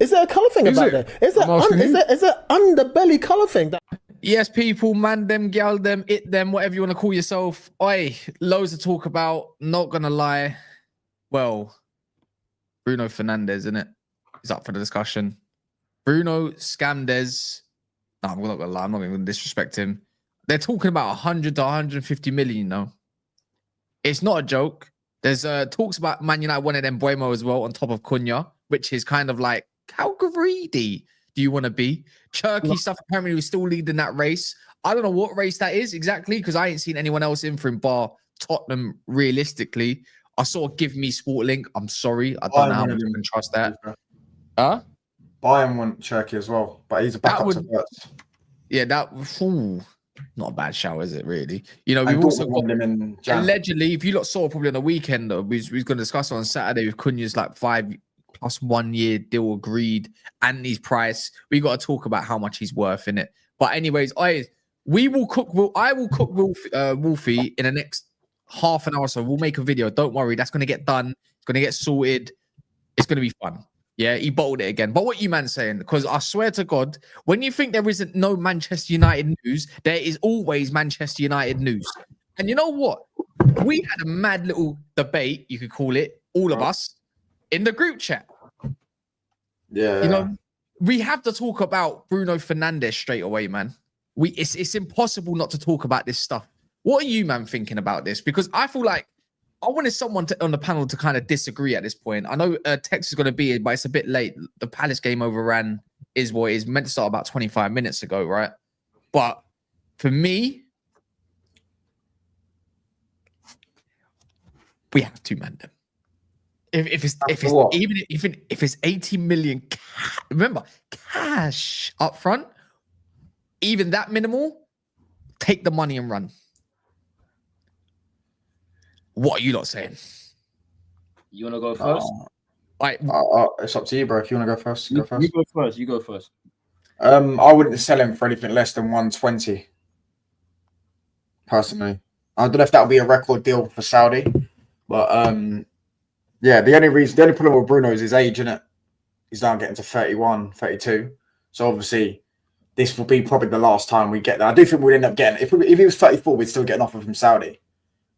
Is there a colour thing Is about it? there? Is there underbelly colour thing? Yes, people, man them, gal them, it them, whatever you want to call yourself. Oi, loads to talk about. Not gonna lie. Well, Bruno Fernandes, isn't it? He's up for the discussion. Bruno Scamdes. No, I'm not gonna lie. I'm not going to disrespect him. They're talking about 100 to 150 million. You know, it's not a joke. There's talks about Man United wanted Mbuemo as well on top of Cunha, which is kind of like, how greedy do you want to be? Turkey stuff apparently was still leading that race. I don't know what race that is exactly because I ain't seen anyone else in for him bar Tottenham realistically. I saw Give Me Sport Link. I'm sorry. I don't know how much I can trust that. Bayern want Turkey as well, but he's a backup to Wirtz. Yeah, not a bad shout, is it really? You know, we've also got allegedly, if you lot saw probably on the weekend, though, we was going to discuss it on Saturday with Cunha's like 5 plus 1 year deal agreed, Antony's price. We got to talk about how much he's worth in it. But anyways, I will cook Wolfie in the next half an hour or so. We'll make a video. Don't worry, that's going to get done. It's going to get sorted. It's going to be fun. Yeah, he bottled it again. But what you man saying? Because I swear to God, when you think there isn't no Manchester United news, there is always Manchester United news. And you know what? We had a mad little debate, you could call it, all of us, in the group chat. Yeah. You know, we have to talk about Bruno Fernandes straight away, man. It's impossible not to talk about this stuff. What are you, man, thinking about this? Because I feel like I wanted someone on the panel to kind of disagree at this point. I know text is going to be, but it's a bit late. The Palace game overran is what it is. Meant to start about 25 minutes ago, right? But for me, we have to man them. If it's 80 million, remember cash up front, even that minimal, take the money and run. What are you lot saying? You want to go first? It's up to you, bro. If you want to go first, go first. You go first. I wouldn't sell him for anything less than 120. Personally, I don't know if that would be a record deal for Saudi, but yeah. The only problem with Bruno is his age, isn't it? He's now getting to 31, 32. So obviously, this will be probably the last time we get that. I do think we'd end up getting if he was 34, we'd still get an offer from Saudi.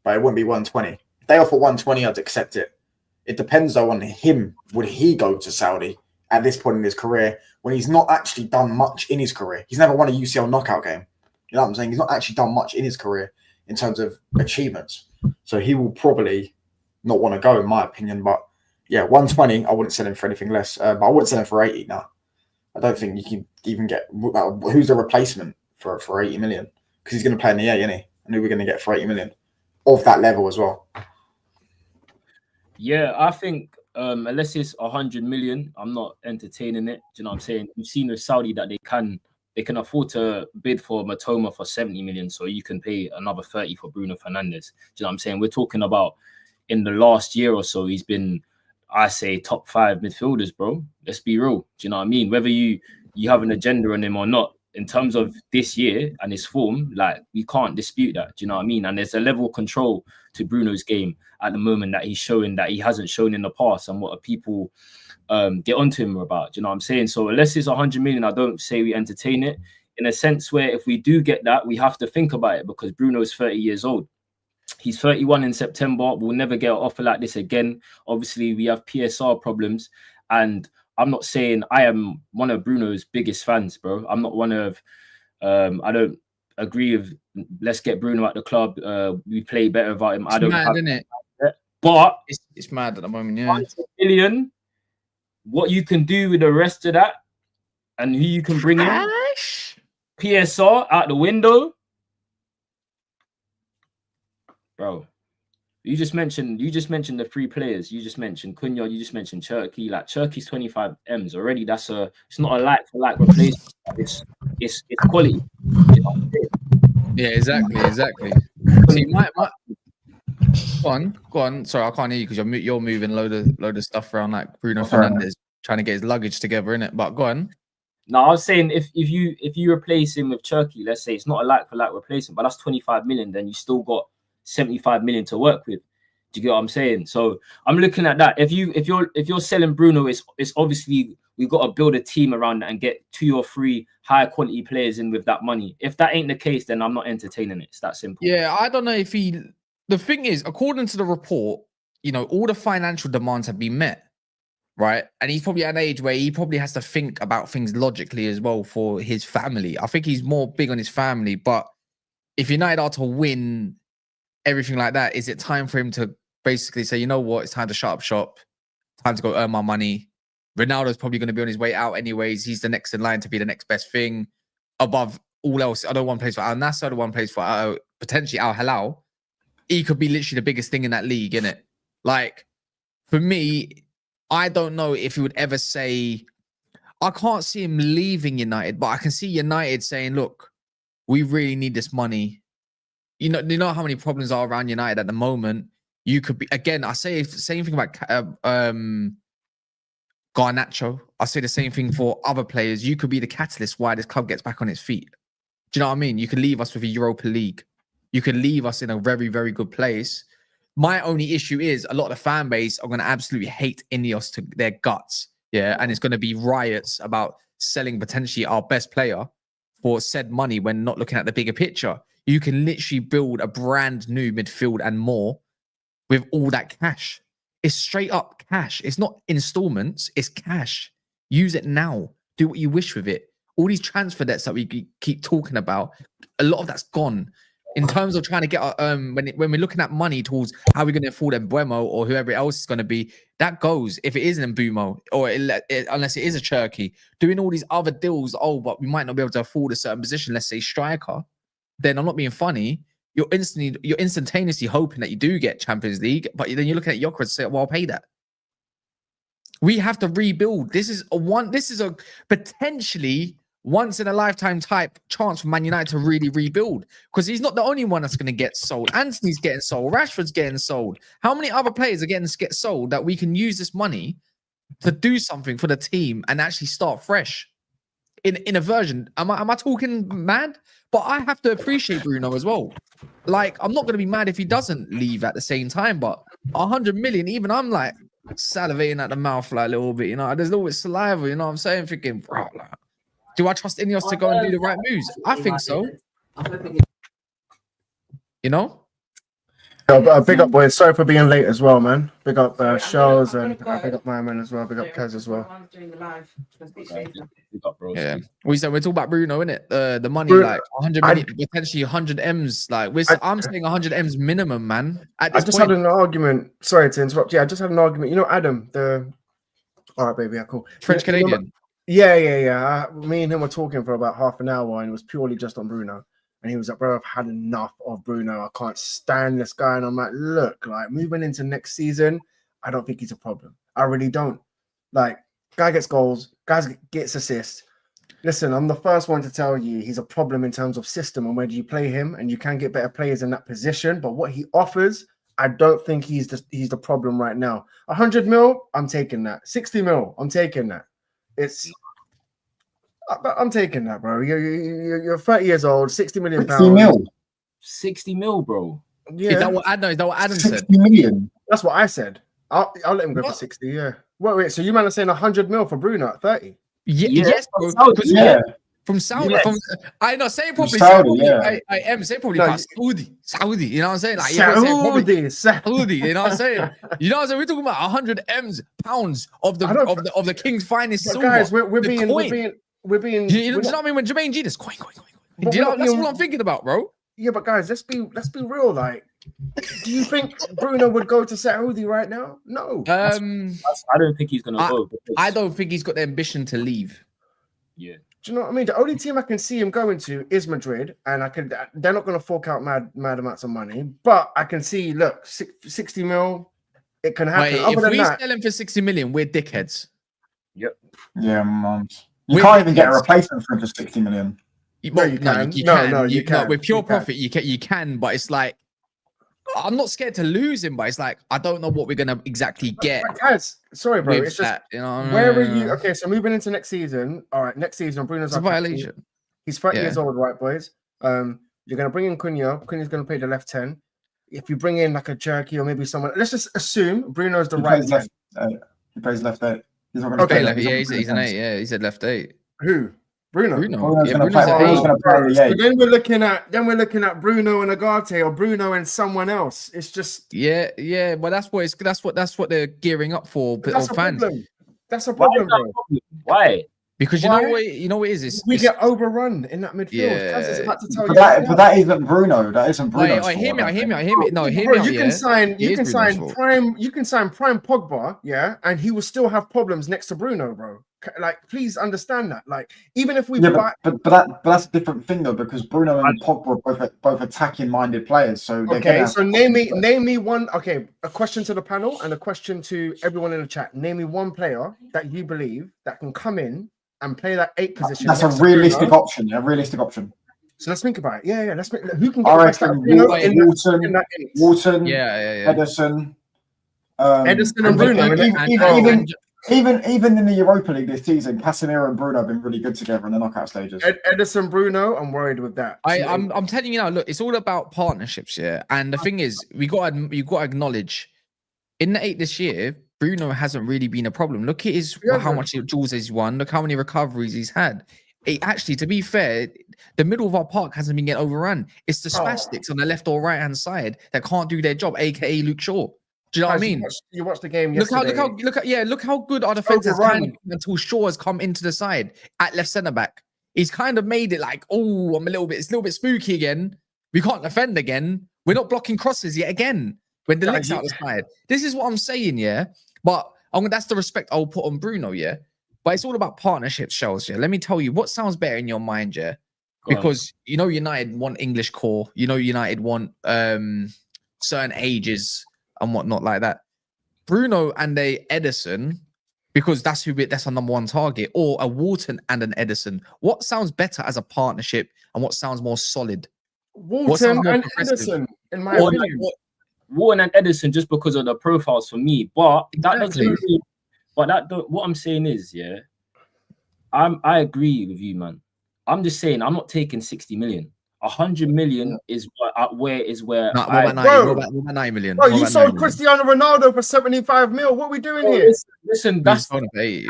But it wouldn't be 120. If they offer 120, I'd accept it. It depends, though, on him. Would he go to Saudi at this point in his career when he's not actually done much in his career? He's never won a UCL knockout game. You know what I'm saying? He's not actually done much in his career in terms of achievements. So he will probably not want to go, in my opinion. But yeah, 120, I wouldn't sell him for anything less. But I wouldn't sell him for 80 now. I don't think you can even get... who's the replacement for 80 million? Because he's going to play in the A, isn't he? And who we're going to get for 80 million? Of that level as well. Yeah, I think unless it's 100 million, I'm not entertaining it. Do you know what I'm saying? We've seen with Saudi that they can afford to bid for Matoma for 70 million, so you can pay another 30 for Bruno Fernandes. Do you know what I'm saying? We're talking about in the last year or so, he's been, I say, top 5 midfielders, bro. Let's be real. Do you know what I mean? Whether you have an agenda on him or not, in terms of this year and his form, like, we can't dispute that. Do you know what I mean? And there's a level of control to Bruno's game at the moment that he's showing that he hasn't shown in the past, and what people get onto him about. Do you know what I'm saying? So unless it's 100 million, I don't say we entertain it, in a sense where if we do get that, we have to think about it, because Bruno's 30 years old. He's 31 in September. We'll never get an offer like this again. Obviously, we have PSR problems, and I'm not saying I am one of Bruno's biggest fans, bro. I'm not one of, I don't agree with, let's get Bruno at the club. We play better without him. It's mad, isn't it? But it's mad at the moment, yeah. 1 million, what you can do with the rest of that and who you can bring in, PSR out the window. Bro. You just mentioned the 3 players. You just mentioned Cunha. You just mentioned Turkey. Like, Turkey's 25 M's already. It's not a like for like replacement. It's quality. Yeah, exactly. See, go on. Sorry, I can't hear you because you're moving load of stuff around, like Bruno Fernandes trying to get his luggage together, innit? But go on. No, I was saying if you replace him with Turkey, let's say it's not a like for like replacement, but that's 25 million. Then you still got 75 million to work with. Do you get what I'm saying? So I'm looking at that. If you're selling Bruno, it's obviously we've got to build a team around that and get 2 or 3 high quality players in with that money. If that ain't the case, then I'm not entertaining it. It's that simple. Yeah, I don't know if he. The thing is, according to the report, you know, all the financial demands have been met, right? And he's probably at an age where he probably has to think about things logically as well for his family. I think he's more big on his family. But if United are to win everything like that, is it time for him to basically say, you know what, it's time to shut up shop, time to go earn my money? Ronaldo's probably going to be on his way out anyways. He's the next in line to be the next best thing above all else. I don't want to play for Al Nassr. I don't want to play for potentially Al Hilal. He could be literally the biggest thing in that league, innit? Like, for me, I don't know if he would ever say, I can't see him leaving United, but I can see United saying, look, we really need this money. You know how many problems are around United at the moment. You could be, again, I say the same thing about Garnacho. I say the same thing for other players. You could be the catalyst why this club gets back on its feet. Do you know what I mean? You could leave us with a Europa League. You could leave us in a very, very good place. My only issue is a lot of the fan base are going to absolutely hate Ineos to their guts. Yeah. And it's going to be riots about selling potentially our best player for said money when not looking at the bigger picture. You can literally build a brand new midfield and more with all that cash. It's straight up cash. It's not installments. It's cash. Use it now. Do what you wish with it. All these transfer debts that we keep talking about, a lot of that's gone. In terms of trying to get when we're looking at money towards how we're going to afford Mbuemo or whoever else is going to be, that goes. If it is an Mbuemo or unless it is a Cherky, doing all these other deals, but we might not be able to afford a certain position, let's say striker, then I'm not being funny. You're instantaneously hoping that you do get Champions League, but then you're looking at Jokerit and say, well, I'll pay that. We have to rebuild. This is a potentially once in a lifetime type chance for Man United to really rebuild, because he's not the only one that's going to get sold. Antony's getting sold. Rashford's getting sold. How many other players are getting sold that we can use this money to do something for the team and actually start fresh in a version? Am I talking mad? But I have to appreciate Bruno as well. Like, I'm not going to be mad if he doesn't leave at the same time, but 100 million, even I'm like salivating at the mouth like a little bit, you know, there's a little bit of saliva, you know what I'm saying? Thinking, bro, like, do I trust Ineos to go and do the right moves? I think so. You know? Big up, boys. Sorry for being late as well, man. Big up Shells and big up my man as well. Big up Kaz as well. Yeah. We said we're talking about Bruno, innit? The money, like 100 million, potentially 100 M's. Like, I'm saying 100 M's minimum, man. I just had an argument. Sorry to interrupt. Yeah, I just had an argument. You know, Adam, all right, baby, yeah, cool. French Canadian. Yeah. Me and him were talking for about half an hour, and it was purely just on Bruno. And he was like, bro, I've had enough of Bruno. I can't stand this guy. And I'm like, look, like moving into next season, I don't think he's a problem. I really don't. Like, guy gets goals, guy gets assists. Listen, I'm the first one to tell you he's a problem in terms of system and where do you play him, and you can get better players in that position. But what he offers, I don't think he's the problem right now. 100 mil, I'm taking that. 60 mil, I'm taking that. I'm taking that, bro. You're 30 years old, 60 million pounds. 60 mil, bro. Yeah. Is that what Adam said? 60 million. That's what I said. I'll let him go for 60, yeah. Wait, so you man are saying 100 mil for Bruno at 30? Yes, bro. Yeah. From Saudi, yes. I know, say it properly. I am say probably Saudi. You know what I'm saying? Like, Saudi. You know what I'm saying? You know what I'm saying? We're talking about 100 pounds of the king's finest silver. Guys, we're being. You know what I mean? When Jermaine G, this coin. That's what I'm thinking about, bro. Yeah, but guys, let's be real. Like, do you think Bruno would go to Saudi right now? No. I don't think he's gonna go. I don't think he's got the ambition to leave. Yeah. Do you know what I mean? The only team I can see him going to is Madrid, and they're not going to fork out mad amounts of money. But I can see, look, 60 mil, it can happen. Wait, if we sell him for 60 million, we're dickheads. Yep. Yeah, mums. You can't even get a replacement for him for 60 million. No, you can. You can. With pure profit, you can, but it's like, I'm not scared to lose him, but it's like, I don't know what we're going to exactly get. Guys, sorry, bro. It's just, that, you know, where are you? Okay, so moving into next season. All right, next season, Bruno's a violation. He's 30 years old, right, boys? You're going to bring in Cunha. Cunha's going to play the left 10. if you bring in like a Cherky or maybe someone, let's just assume Bruno's the He right plays left. He plays left 8. He's not going to Okay, play. Yeah, he's an 8. Yeah, he said left 8. Who? Bruno. Bruno's Yeah, going to Bruno's play. an Bruno's 8. going to play the 8. So then we're looking at Bruno and Agate or Bruno and someone else. It's just Yeah. Well, that's what they're gearing up for. that's a fans. problem. That's a problem, bro. Why? Because you know what it is. We get overrun in that midfield. Yeah. Kaz is about to tell But that isn't Bruno. That isn't Bruno. Hear me. No, hear Bro, me. you can sign Bruno's prime Pogba, yeah, and he will still have problems next to Bruno, bro. Like, please understand that. Like, even if we buy, but that's a different thing though, because Bruno and Pogba are both attacking minded players. So so name me one. Okay, a question to the panel and a question to everyone in the chat. Name me one player that you believe that can come in and play that 8 position. That's a realistic option. A realistic option. So let's think about it. Yeah. Let's think. Who can get I the best out of reckon Bruno in that 8? Wharton, Yeah. Edison, Edison and Bruno. Even in the Europa League this season, Casemiro and Bruno have been really good together in the knockout stages. Edison, Bruno, I'm worried with that. I'm telling you now. Look, it's all about partnerships, yeah. And the thing is, you got to acknowledge in the 8 this year, Bruno hasn't really been a problem. Look at how much duels he's won. Look how many recoveries he's had. Actually, to be fair, the middle of our park hasn't been getting overrun. It's the spastics on the left or right hand side that can't do their job, aka Luke Shaw. Do you know what I mean? You watched the game yesterday. Look how good our defense has been until Shaw has come into the side at left centre back. He's kind of made it like, oh, it's a little bit spooky again. We can't defend again. We're not blocking crosses yet again when the leg's out the side. This is what I'm saying, yeah. But that's the respect I'll put on Bruno, yeah. But it's all about partnership shows, yeah. Let me tell you what sounds better in your mind, yeah. Because you know United want English core, you know United want certain ages and whatnot like that. Bruno and a Edison, because that's our number one target, or a Wharton and an Edison. What sounds better as a partnership and what sounds more solid? Wharton and Edison, in my opinion. Wharton and Edison, just because of the profiles for me, but that doesn't mean. But what I'm saying is, yeah, I agree with you, man. I'm just saying I'm not taking 60 million. 100 million is where what about 9 million? Bro, you sold Cristiano Ronaldo for 75 mil. What are we doing here? Listen, we sold him for 80.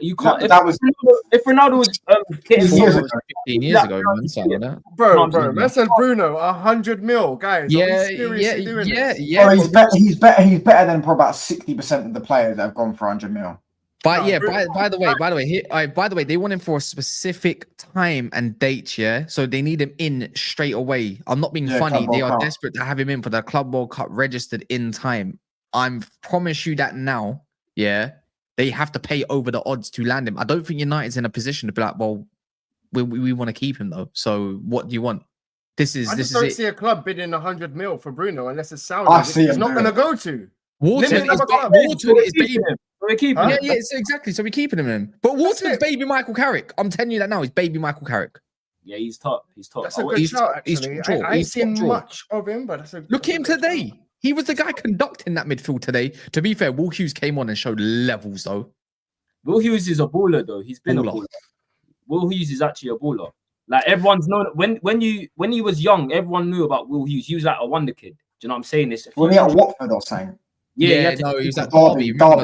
You can't. If Ronaldo was getting 15 years ago, man, bro. That said Bruno 100 mil, guys. Yeah. Oh, he's better than probably about 60% of the players that have gone for 100 mil. But yeah, by the way, they want him for a specific time and date, yeah. So they need him in straight away. I'm not being funny. They are desperate to have him in for the Club World Cup registered in time. I promise you that now, yeah. They have to pay over the odds to land him. I don't think United's in a position to be like, well, we want to keep him though. So what do you want? I just don't see a club bidding 100 mil for Bruno unless it's Saudi. It's not going to go to. Wharton is baby. We're keeping him. Yeah, exactly. So we're keeping him in. But Wharton's baby Michael Carrick. I'm telling you that now. He's baby Michael Carrick. Yeah, he's top. That's a good shout, actually. I ain't seen much of him, but look at him today. He was the guy conducting that midfield today. To be fair, Will Hughes came on and showed levels, though. Will Hughes is a baller, though. He's been a baller. Will Hughes is actually a baller. Like, everyone's known when he was young, everyone knew about Will Hughes. He was like a wonder kid. Do you know what I'm saying? This. Well, he at Watford or something. Yeah, no, he was at Derby. Now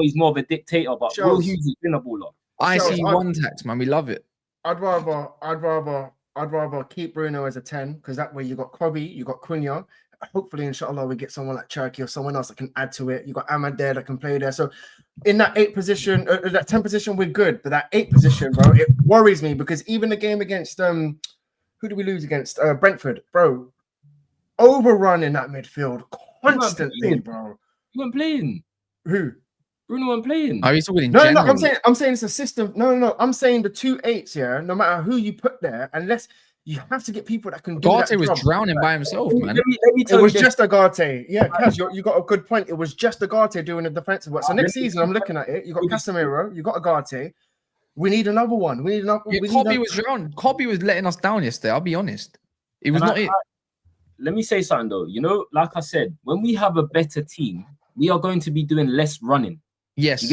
he's more of a dictator, but Will Hughes has been a baller. IC1 tax, man. We love it. I'd rather keep Bruno as a 10 because that way you got Kobe, you got Cunha. Hopefully, inshallah, we get someone like Cherky or someone else that can add to it. You got Ahmad there that can play there. So in that 8 position, that 10 position, we're good. But that 8 position, bro, it worries me because even the game against who did we lose against? Brentford, bro. Overrun in that midfield constantly, bro. You weren't playing. Who? Bruno wasn't playing. Are you talking in No, general? I'm saying it's a system. No. I'm saying the 2 8s here. No matter who you put there, unless you have to get people that can do that. Garte was drowning by himself, man. Let me tell it you was this. just Agate. Yeah, Kaz, you got a good point. It was just Agate doing the defensive work. So next season, I'm looking at it. You got Casemiro, you got Agate. We need another one. Kobe was drowned. Kobe was letting us down yesterday. I'll be honest. It was not it. Let me say something though. You know, like I said, when we have a better team, we are going to be doing less running. Yes,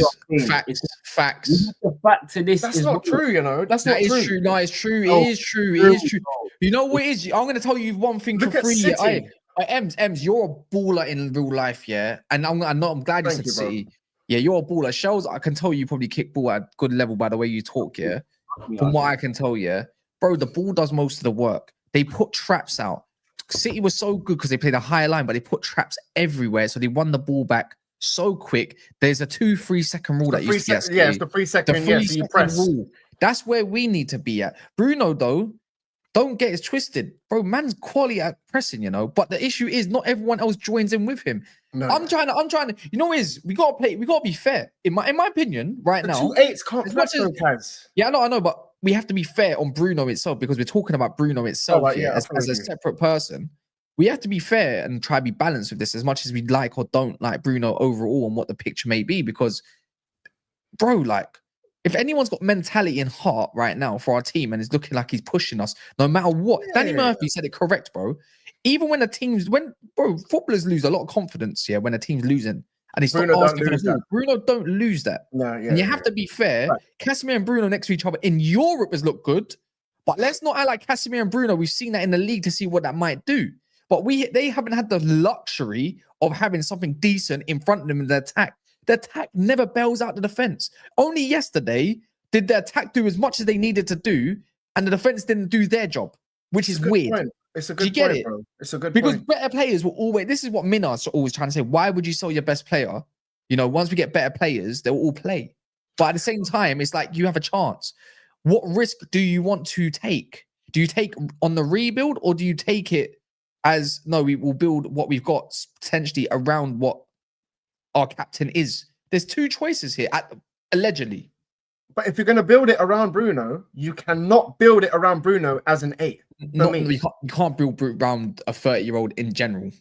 facts. The fact to this That's is not true, you know. That's not true. No, it's true. It is true. It is true. You know what it is? I'm going to tell you one thing for free. City. Ems, you're a baller in real life, yeah. And I'm glad you said City. Yeah, you're a baller. Shells, I can tell you probably kick ball at a good level by the way you talk, yeah. From what I can tell, yeah, bro, the ball does most of the work. They put traps out. City was so good because they played a high line, but they put traps everywhere, so they won the ball back so quick. There's a 2-3 second rule that used to be. Yeah, it's the 3 second. So you press. Rule. That's where we need to be at. Bruno, though, don't get it twisted, bro. Man's quality at pressing, you know. But the issue is not everyone else joins in with him. No. I'm trying to. You know, we gotta be fair. In my opinion, right now, 2-8s can't press those guys. Yeah, I know, but we have to be fair on Bruno itself because we're talking about Bruno itself as a separate person. We have to be fair and try to be balanced with this as much as we like or don't like Bruno overall and what the picture may be. Because, bro, like, if anyone's got mentality and heart right now for our team and is looking like he's pushing us, no matter what, Danny Murphy said it correct, bro. Even when footballers lose a lot of confidence, when a team's losing and they stop asking for the ball. Bruno don't lose that. No, and you have to be fair. Right. Casemiro and Bruno next to each other in Europe has looked good, but let's not act like Casemiro and Bruno. We've seen that in the league to see what that might do. But they haven't had the luxury of having something decent in front of them in the attack. The attack never bails out the defense. Only yesterday did the attack do as much as they needed to do, and the defense didn't do their job, which is weird. Point. It's a good point, bro. It's a good because point. Better players will always. This is what Minar's always trying to say. Why would you sell your best player? You know, once we get better players, they'll all play. But at the same time, it's like you have a chance. What risk do you want to take? Do you take on the rebuild, or do you take it as no? We will build what we've got potentially around what our captain is. There's two choices here, allegedly. But if you're going to build it around Bruno, you cannot build it around Bruno as an 8. You can't build around a 30-year-old in general.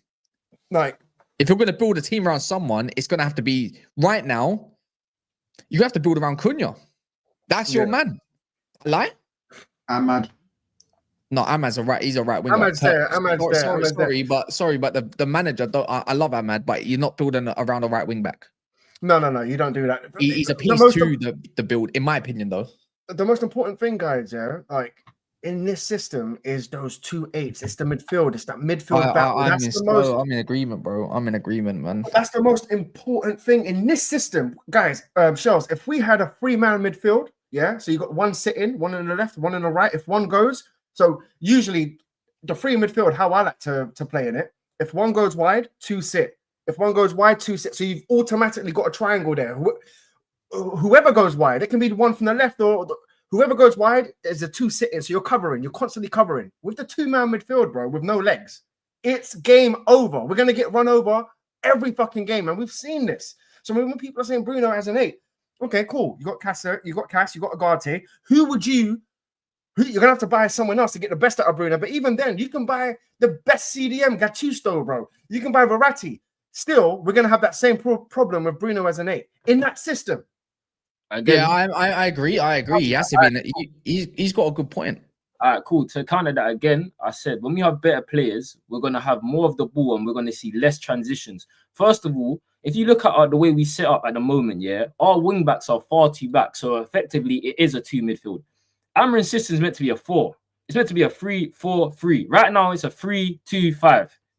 Like, if you're going to build a team around someone, it's going to have to be right now. You have to build around Cunha. That's your man. Like, Ahmad. No, Ahmad's a right. He's a right winger. Ahmad's there. Sorry, but the manager. I love Ahmad, but you're not building around a right wing back. No, you don't do that. He's a piece to the build, in my opinion, though. The most important thing, guys, like in this system, is those 2 8s. It's the midfield. It's that midfield battle. I'm in agreement, bro. I'm in agreement, man. That's the most important thing in this system, guys. Shells, if we had a 3-man midfield, so you got one sitting, one on the left, one on the right. If one goes, so usually the free midfield, how I like to play in it. If one goes wide, 2 sit. If one goes wide, 2 sit. So you've automatically got a triangle there. Whoever goes wide, it can be the one from the left or whoever goes wide is a 2 sitting. So you're covering. You're constantly covering. With the 2-man midfield, bro, with no legs, it's game over. We're going to get run over every fucking game. And we've seen this. So when people are saying Bruno as an 8, okay, cool. You got Cass, you got Agate. You're going to have to buy someone else to get the best out of Bruno. But even then, you can buy the best CDM, Gattuso, bro. You can buy Verratti. Still, we're going to have that same problem with Bruno as an 8 in that system. Again, I agree. He has to be. He's got a good point. All right, cool. To counter that again, I said when we have better players, we're going to have more of the ball and we're going to see less transitions. First of all, if you look at the way we set up at the moment, our wing backs are far too back. So effectively, it is a 2 midfield. Amarin's system is meant to be a 4. It's meant to be a 3-4-3. Right now, it's a 3-2-5.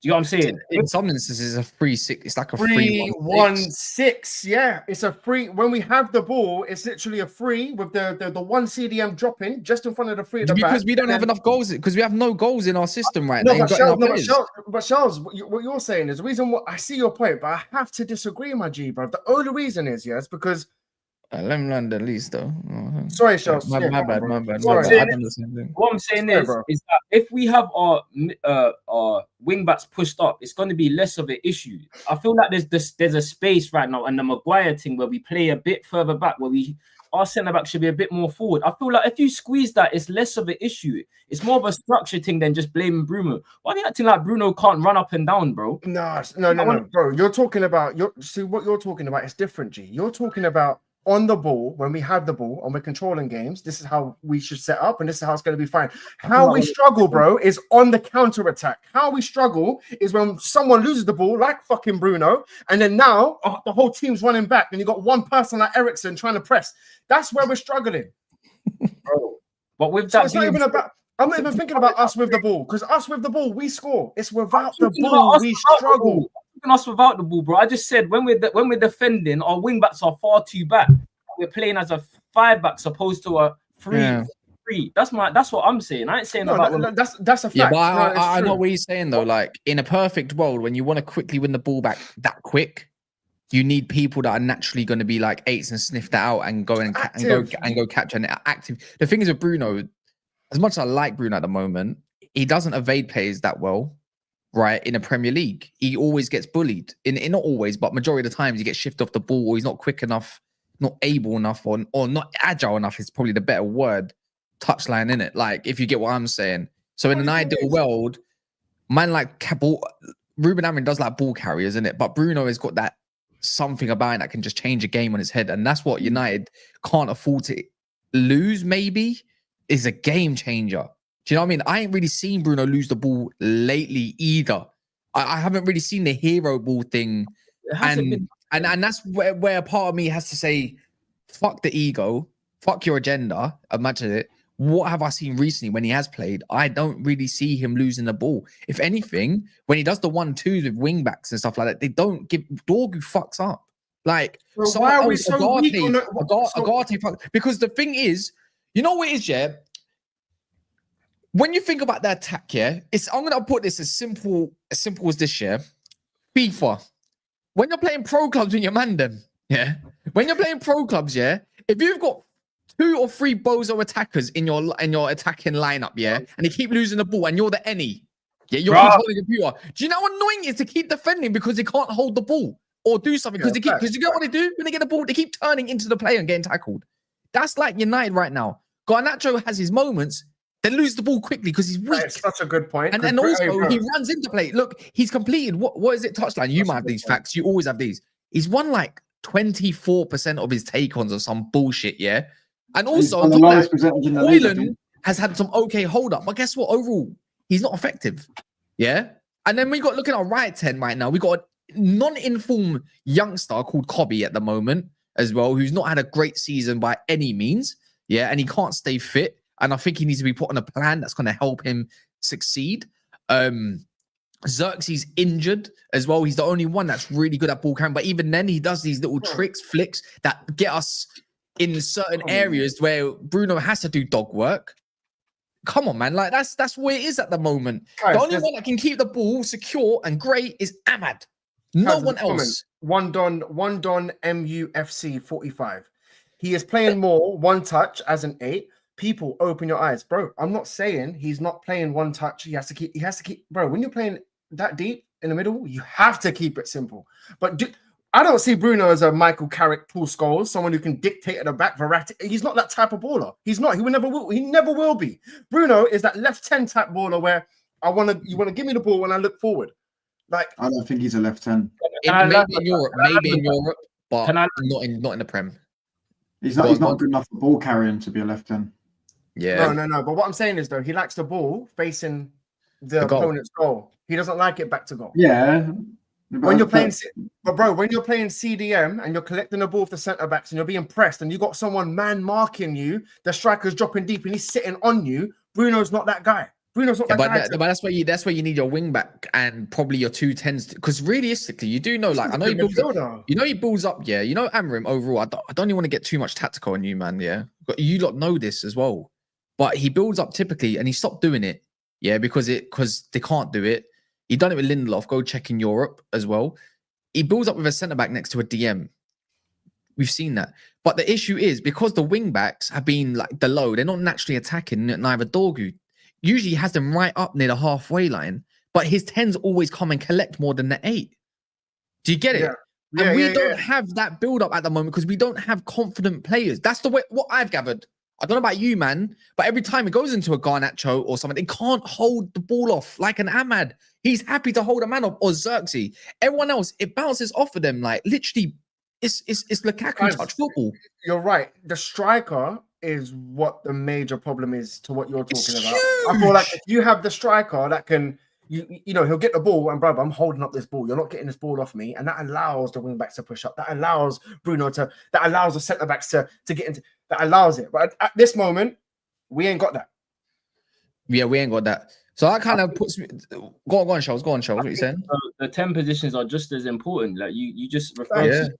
Do you know what I'm saying? In some instances, it's a 3-6. It's like a 3-1-6. Yeah, it's a 3. When we have the ball, it's literally a 3 with the one CDM dropping just in front of the 3 at the because back. We don't have enough goals. Because we have no goals in our system right now. But Charles, what you're saying is the reason. What I see your point, but I have to disagree, my G, bro. The only reason is because. Let me learn the least though. Sorry, Charles. My bad. What I'm saying is that if we have our wing backs pushed up, it's going to be less of an issue. I feel like there's a space right now, and the Maguire thing where we play a bit further back, where our centre back should be a bit more forward. I feel like if you squeeze that, it's less of an issue. It's more of a structure thing than just blaming Bruno. Why are you acting like Bruno can't run up and down, bro? No, bro. You're talking about see what you're talking about is different, G. You're talking about on the ball, when we have the ball and we're controlling games, this is how we should set up and this is how it's going to be fine. How we struggle, bro, is on the counter attack. How we struggle is when someone loses the ball, like fucking Bruno, and then now the whole team's running back and you got one person like Ericsson trying to press. That's where we're struggling. Bro. But with that, it's not even about. I'm not even thinking about us with the ball, because us with the ball, we score. It's without the ball, we struggle. Us without the ball, bro. I just said when we're defending, our wing backs are far too back. We're playing as a 5-back opposed to a 3-3. That's what I'm saying. I ain't saying that's a fact. Yeah, but I know what you're saying though. Like in a perfect world, when you want to quickly win the ball back that quick, you need people that are naturally going to be like 8s and sniff that out and go and go catch and active. The thing is with Bruno, as much as I like Bruno at the moment, he doesn't evade plays that well. Right, in a Premier League, he always gets bullied. In not always, but majority of the times, he gets shifted off the ball, or he's not quick enough, not able enough, or not agile enough. Is probably the better word. Touchline in it, like if you get what I'm saying. So in an ideal world, man like Ruben Amorim does like ball carriers, isn't it? But Bruno has got that something about it that can just change a game on his head, and that's what United can't afford to lose. Maybe is a game changer. Do you know what I mean? I ain't really seen Bruno lose the ball lately either. I haven't really seen the hero ball thing. And that's where a part of me has to say, fuck the ego, fuck your agenda. Imagine it. What have I seen recently when he has played? I don't really see him losing the ball. If anything, when he does the 1-2s with wing backs and stuff like that, they don't give Dorgu fucks up. Like, so why are we so weak on Agate, because the thing is, you know what it is, yeah? When you think about the attack, yeah, I'm gonna put this as simple as this, yeah. FIFA. When you're playing pro clubs with your man, them, yeah. When you're playing pro clubs, yeah, if you've got 2 or 3 bozo attackers in your attacking lineup, yeah, and they keep losing the ball, and you're the any, yeah, you're controlling the computer. Do you know how annoying it is to keep defending because they can't hold the ball or do something because you know what they do when they get the ball, they keep turning into the player and getting tackled. That's like United right now. Garnacho has his moments. They lose the ball quickly because he's weak. That's such a good point. And also, he runs into play. Look, he's completed. What is it? Touchline. You might have these facts. You always have these. He's won like 24% of his take-ons or some bullshit, yeah? And also, Hojlund has had some okay hold-up. But guess what? Overall, he's not effective, yeah? And then we got looking at our right 10 right now. We got a non-informed youngster called Cobby at the moment as well, who's not had a great season by any means, yeah? And he can't stay fit. And I think he needs to be put on a plan that's going to help him succeed. Xerxes injured as well. He's the only one that's really good at ball carrying. But even then, he does these little tricks, flicks that get us in certain areas where Bruno has to do dog work. Come on, man. Like that's where it is at the moment. Guys, the only one that can keep the ball secure and great is Ahmad. No one else. One Don MUFC 45. He is playing more one touch as an 8. People, open your eyes, bro. I'm not saying he's not playing one touch. He has to keep, bro. When you're playing that deep in the middle, you have to keep it simple. But I don't see Bruno as a Michael Carrick, Paul Scholes, someone who can dictate at the back. Verratti, he's not that type of baller. He's not. He never will be. Bruno is that left 10 type baller where you want to give me the ball when I look forward. Like I don't think he's a left 10. Maybe in Europe, but not in the Prem. He's not good enough for ball carrying to be a left 10. Yeah. No. But what I'm saying is, though, he likes the ball facing the opponent's goal. He doesn't like it back to goal. Yeah. When you're playing CDM and you're collecting the ball with the centre backs and you're being pressed and you got someone man marking you, the striker's dropping deep and he's sitting on you. Bruno's not that guy. Bruno's not that guy. But that's where you need your wing back and probably your 2 10s, because realistically, you do know, like I know he builds up. You know he builds up. Yeah. You know Amorim overall. I don't even want to get too much tactical on you, man. Yeah. But you lot know this as well. But he builds up typically, and he stopped doing it, yeah, because they can't do it. He done it with Lindelof. Go check in Europe as well. He builds up with a centre back next to a DM. We've seen that. But the issue is because the wing backs have been like the low, they're not naturally attacking. Neither Dorgu usually he has them right up near the halfway line, but his 10s always come and collect more than the 8. Do you get it? Yeah. And we don't have that build up at the moment because we don't have confident players. That's the way what I've gathered. I don't know about you, man, but every time it goes into a Garnacho or something, they can't hold the ball off like an Ahmad. He's happy to hold a man off, or Xerxes. Everyone else, it bounces off of them like literally it's Lukaku touch football. You're right. The striker is what the major problem is to what you're talking about. I feel like if you have the striker that can, you know, he'll get the ball and brother, I'm holding up this ball. You're not getting this ball off me, and that allows the wing backs to push up. That allows Bruno that allows the centre backs to get into. That allows it. But at this moment, we ain't got that. Yeah, we ain't got that. So that kind of puts me. Go on, Charles. What are you saying? The 10 positions are just as important. Like you just refer to.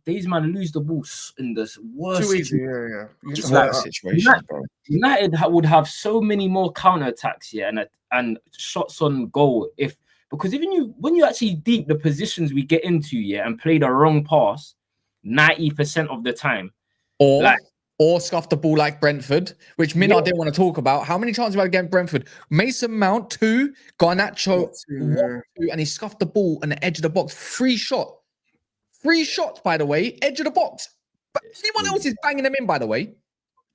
These man lose the ball in the worst situation. Just like situations, bro. United would have so many more counter attacks, and shots on goal because even when you actually deep the positions we get into, and play the wrong pass 90% of the time, or scuff the ball like Brentford, which Minard didn't want to talk about. How many chances we had against Brentford? Mason Mount 2, Garnacho 1, 2, and he scuffed the ball on the edge of the box. Free shots, by the way, edge of the box. But anyone else is banging them in, by the way.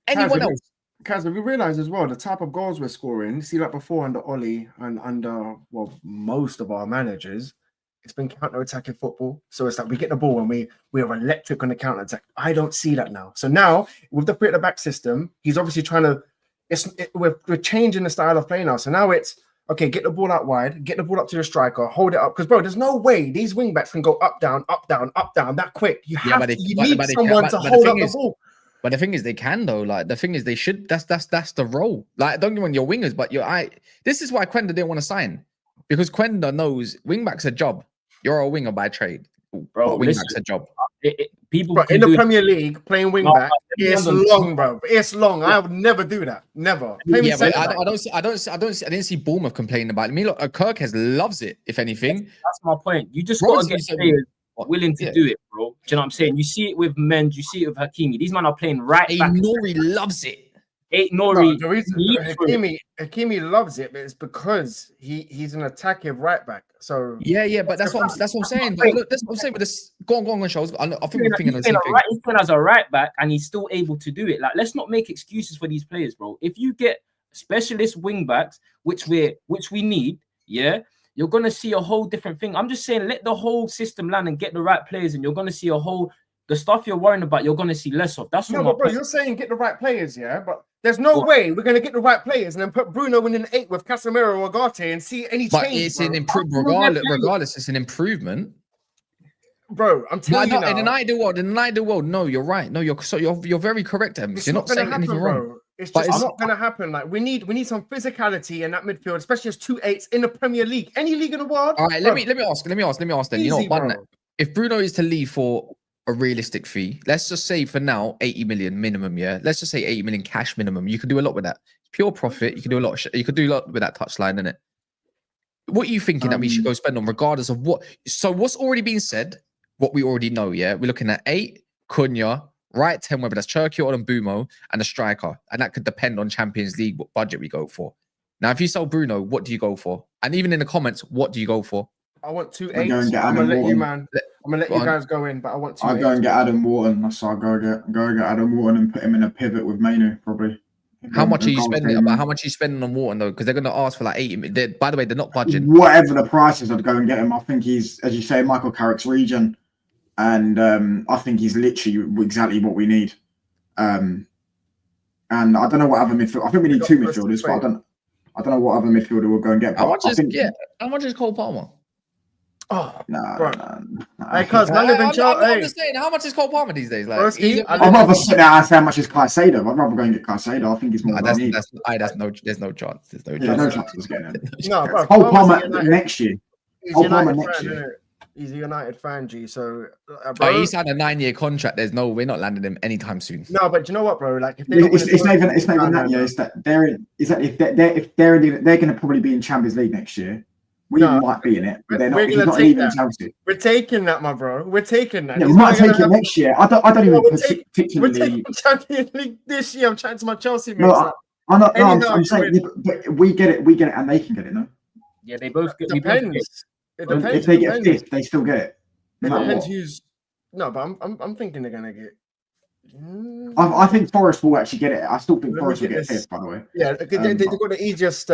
Anyone else? Kaz, have you realised as well the type of goals we're scoring? See, like before under Ollie and under most of our managers, it's been counter-attacking football. So it's like we get the ball and we're electric on the counter-attack. I don't see that now. So now with the free at the back system, he's obviously trying to. We're changing the style of play now. So now it's okay. Get the ball out wide. Get the ball up to the striker. Hold it up because bro, there's no way these wing backs can go up down that quick. You need someone to hold up the ball. But the thing is, they can though. Like the thing is, they should. That's the role. Like don't get me wrong, you're wingers, but This is why Quenda didn't want to sign because Quenda knows wing back's a job. You're a winger by trade, bro. Wing back's a job. People in the Premier League playing wing back, it's long, bro. It's long. I would never do that. Never. Yeah, but I didn't see Bournemouth complaining about it. I mean, look, Kirkes loves it. If anything, that's my point. You just got to get players willing to do it, bro. Do you know what I'm saying? You see it with Mendes, you see it with Hakimi. These men are playing right back. Nori loves it. Nori. The reason Hakimi loves it, but it's because he's an attacking right back. So yeah, but that's what I'm saying. But look, that's what I'm saying with this. Go on, Charles. I think we're thinking the same thing. He's playing as a right back, and he's still able to do it. Like, let's not make excuses for these players, bro. If you get specialist wing backs, which we need, you're gonna see a whole different thing. I'm just saying, let the whole system land and get the right players, and you're gonna see the stuff you're worrying about, you're gonna see less of. That's but bro, you're saying get the right players, but there's no way we're gonna get the right players and then put Bruno in an 8 with Casemiro or Ugarte and see any change. But it's an improvement, regardless. It's an improvement, bro. I'm telling you now. In an ideal world, no, you're right. No, you're very correct, Em. You're not saying anything wrong. It's just not going to happen. Like we need some physicality in that midfield, especially as 2 8s in the Premier League, any league in the world. All right, let me ask then. Easy, you know, if Bruno is to leave for a realistic fee, let's just say for now 80 million minimum. Yeah, let's just say 80 million cash minimum. You can do a lot with that. Pure profit. You can do a lot. You could do a lot with that touchline, innit? What are you thinking that we should go spend on, regardless of what? So what's already been said, what we already know. Yeah, we're looking at 8 Cunha. Right 10, whether that's Cherki or Mbuemo, and a striker. And that could depend on Champions League, what budget we go for. Now, if you sell Bruno, what do you go for? And even in the comments, what do you go for? I want 2 8s. I'm going to let you, man. I'm going to let you guys go in, but I want 2 8s. I'll go and get Adam Wharton. So I'll go get Adam Wharton and put him in a pivot with Manu, probably. How much are you spending? How much are you spending on Wharton, though? Because they're going to ask for like 80. By the way, they're not budging. Whatever the price is, I'd go and get him. I think he's, as you say, Michael Carrick's region. And I think he's literally exactly what we need. And I don't know what other midfield. I think we need 2 midfielders, but I don't know what other midfielder we'll go and get. How much is Cole Palmer? Oh no. Hey, cuz man, I'm just saying, how much is Cole Palmer these days? Like, I'd rather sit there and say how much is Caicedo. I'd rather go and get Caicedo. I think he's more. There's no chance. There's no chance. No chance of getting him. No, bro. Cole Palmer next year. Cole Palmer next year. He's a United fan, G. So, bro, he's had a 9-year contract. We're not landing him anytime soon. No, but you know what, bro? Like, if it's not even that. Yeah, it's that they're going to probably be in Champions League next year. We might be in it, but they're not. He's not even in Champions League. We're taking that, my bro. We're taking that. Yeah, we might take it next year. I don't even particularly. We're taking Champions League this year. I'm chatting to my Chelsea mates. No, I'm saying, but we get it, and they can get it. No. Yeah, they both get. It depends. It depends. If they get 5th, they still get it. It depends who's. No, but I'm thinking they're gonna get. I think Forest will actually get it. I still think Forest will get fifth, by the way. Yeah, they've got the easiest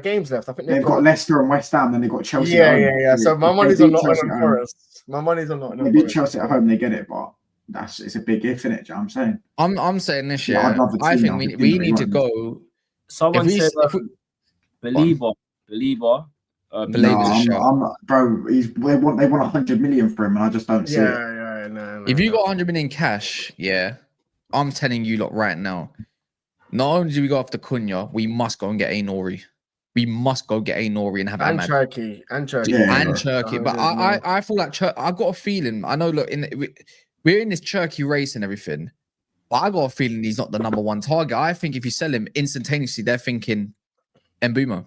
games left. I think they've got Leicester and West Ham, then they've got Chelsea. Yeah. So my money's on Nottingham Forest. My money's on Nottingham Forest. They beat Chelsea at home, they get it, but it's a big if, innit? You know what I'm saying? I'm saying this year. I think we need to go. Someone said, believer. Bro, they want 100 million for him, and I just don't see it. No. If you got 100 million cash, I'm telling you, lot, right now. Not only do we go after Cunha, we must go and get a Nori. We must go get a Nori and have and Turkey. But I feel like I've got a feeling. I know. Look, we're in this Turkey race and everything, but I got a feeling he's not the number one target. I think if you sell him instantaneously, they're thinking Mbuemo.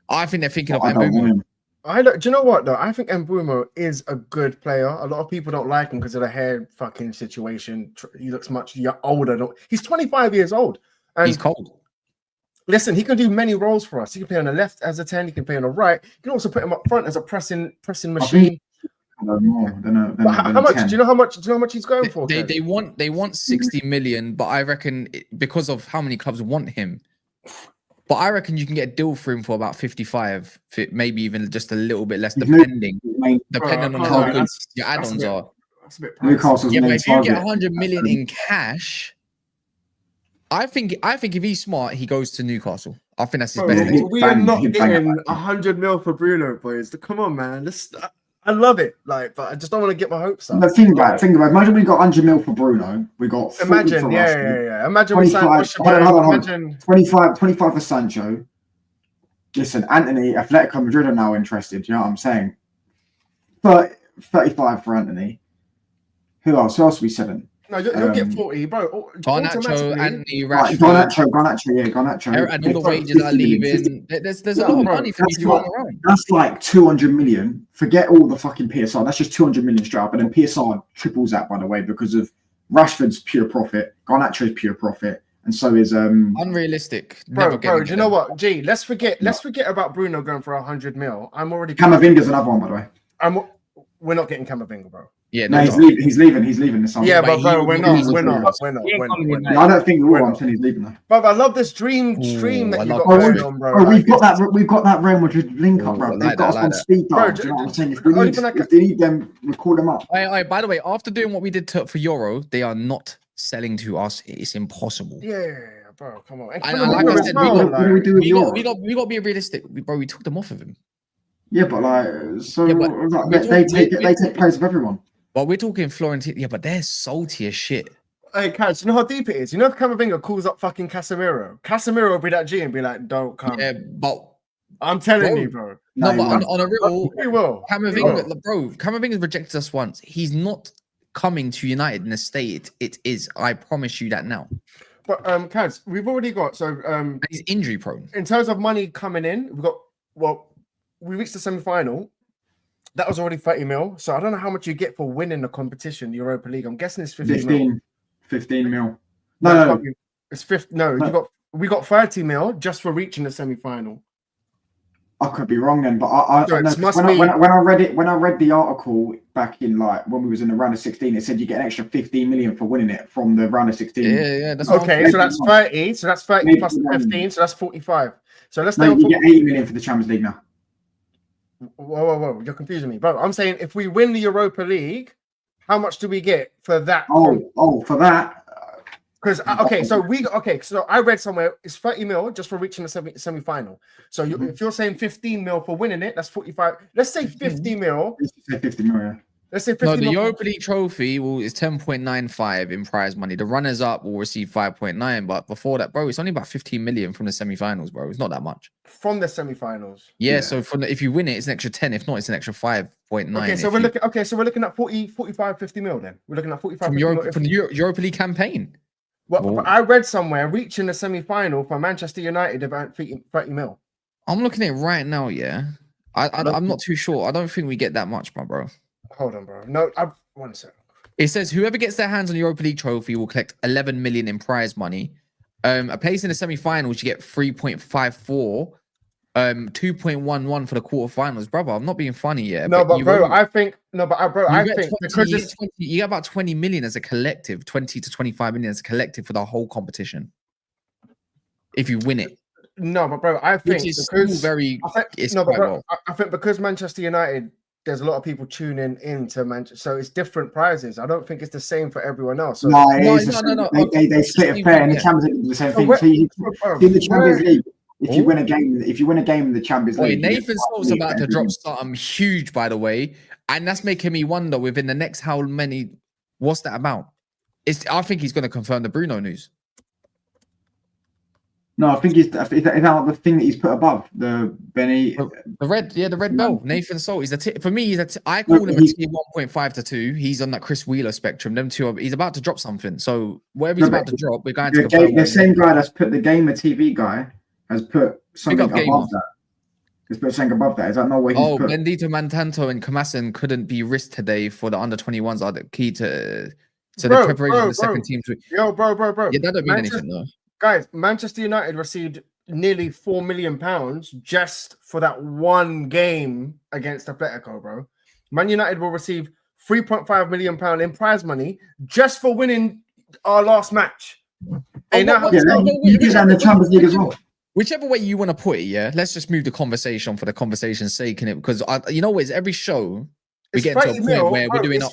I think they're thinking of Mbuemo. Do you know what though? I think Mbuemo is a good player. A lot of people don't like him because of the hair fucking situation. He looks much older. He's 25 years old. And he's cold. Listen, he can do many roles for us. He can play on the left as a 10. He can play on the right. You can also put him up front as a pressing machine. How much? Do you know how much? Do you know how much he's going for? They want 60 million, but I reckon because of how many clubs want him. But I reckon you can get a deal for him for about 55, maybe even just a little bit less, depending on how good your add-ons are. Newcastle's but if you get 100 million in cash, I think if he's smart, he goes to Newcastle. I think that's his best. We are not getting 100 mil for Bruno, boys. Come on, man. I love it, but I just don't want to get my hopes up. But think about it. Imagine we got 100 mil for Bruno. We got 40 for yeah. Imagine we signed 25 for Sancho. Listen, Antony, Atletico Madrid are now interested. You know what I'm saying? 35 for Antony. Who else? Who else are we selling? No, you'll get 40, bro. Garnacho, Antony, Rashford. Garnacho. And all the wages are leaving. There's a lot of money for you around. That's like 200 million. Forget all the fucking PSR. That's just 200 million straight up. And then PSR triples that, by the way, because of Rashford's pure profit, Garnacho's pure profit, and so is unrealistic. Bro, do you know what? Gee, let's forget about Bruno going for 100 mil. I'm already Camavinga's another one, by the way. We're not getting Camavinga, bro. Yeah, no, he's leaving this summer. Yeah, but bro, we're not. I don't think we will. I'm saying he's leaving though. Bro, I love this dream that you got going on, bro. We've got that Real Madrid link up, bro. They've got us on speed dial. Do you know what I'm saying? If they need them, we call them up. By the way, after doing what we did for Euro, they are not selling to us. It's impossible. Yeah, bro, come on. And like I said, we got to be realistic, bro. We took them off of him. Yeah, but they take place of everyone. But we're talking Florentine. Yeah, but they're salty as shit. Hey, Kaz, you know how deep it is? You know if Camavinga calls up fucking Casemiro will be that G and be like, don't come. Yeah, but I'm telling you, bro. No, but on a real, he will. Camavinga's rejected us once. He's not coming to United in the state it is. I promise you that now. But Kaz, we've already got he's injury prone. In terms of money coming in, we reached the semi-final. That was already 30 mil. So I don't know how much you get for winning the competition, the Europa League. I'm guessing it's 15 mil. 15 mil. No. It's 50. No, we got 30 mil just for reaching the semi-final. I could be wrong then, but when I read the article back in when we was in the round of 16, it said you get an extra 15 million for winning it from the round of 16. Yeah. That's okay. So that's 30. So that's 30 plus 15. So that's 45. So let's say you get 80 million for the Champions League now. Whoa! You're confusing me, bro. I'm saying if we win the Europa League, how much do we get for that? For that. Because so I read somewhere it's 30 mil just for reaching the semi-final. So if you're saying 15 mil for winning it, that's 45. Let's say 50 mil. Let's say 50 mil. Yeah. Let's say 50 No, the mil. Europa League trophy is 10.95 in prize money. The runners up will receive 5.9, but before that, bro, it's only about 15 million from the semi-finals, bro. It's not that much. From the semi-finals. Yeah. So if you win it, it's an extra 10. If not, it's an extra 5.9. Okay, so we're looking at 40, 45, 50 mil then. We're looking at 45 from the Europa League campaign. Well, I read somewhere reaching the semi-final for Manchester United about 30 mil. I'm looking at it right now, yeah. I'm not too sure. I don't think we get that much, my bro. Hold on, bro. No, one second. It says whoever gets their hands on the Europa League trophy will collect 11 million in prize money. A place in the semi-finals, you get 3.54. 2.11 for the quarterfinals, brother. I'm not being funny yet. No, but bro, only, I think because you get about 20 million as a collective, 20 to 25 million as a collective for the whole competition. If you win it. No, but bro, I think it's because very I think because Manchester United, there's a lot of people tuning in to Manchester, so it's different prizes. I don't think it's the same for everyone else. So no. They split it fair in the Champions League. The same thing. In the Champions League, if you win a game in the Champions League, Nathan Salt's about to drop something huge, by the way, and that's making me wonder within the next how many. What's that amount? I think he's going to confirm the Bruno news. No, I think is that the thing that he's put above the Benny, the red bell. Nathan Salt. For me. I call him a tier 1.5 to 2. He's on that Chris Wheeler spectrum. Them two. He's about to drop something. So whatever he's about to drop, we're going to the same guy that's put the Gamer TV guy has put something above that. He's put something above that. Is that not what he's put? Bendito Mantanto and Kamasin couldn't be risked today for the under 21s are the key to the preparation of the second team. Bro. Yeah, that don't mean anything though. Guys, Manchester United received nearly £4 million just for that one game against Atletico, bro. Man United will receive £3.5 million in prize money just for winning our last match. The Champions League as well. Whichever way you want to put it, yeah. Let's just move the conversation for the conversation's sake, in it, because you know what? It's every show we get to a point where we're doing up.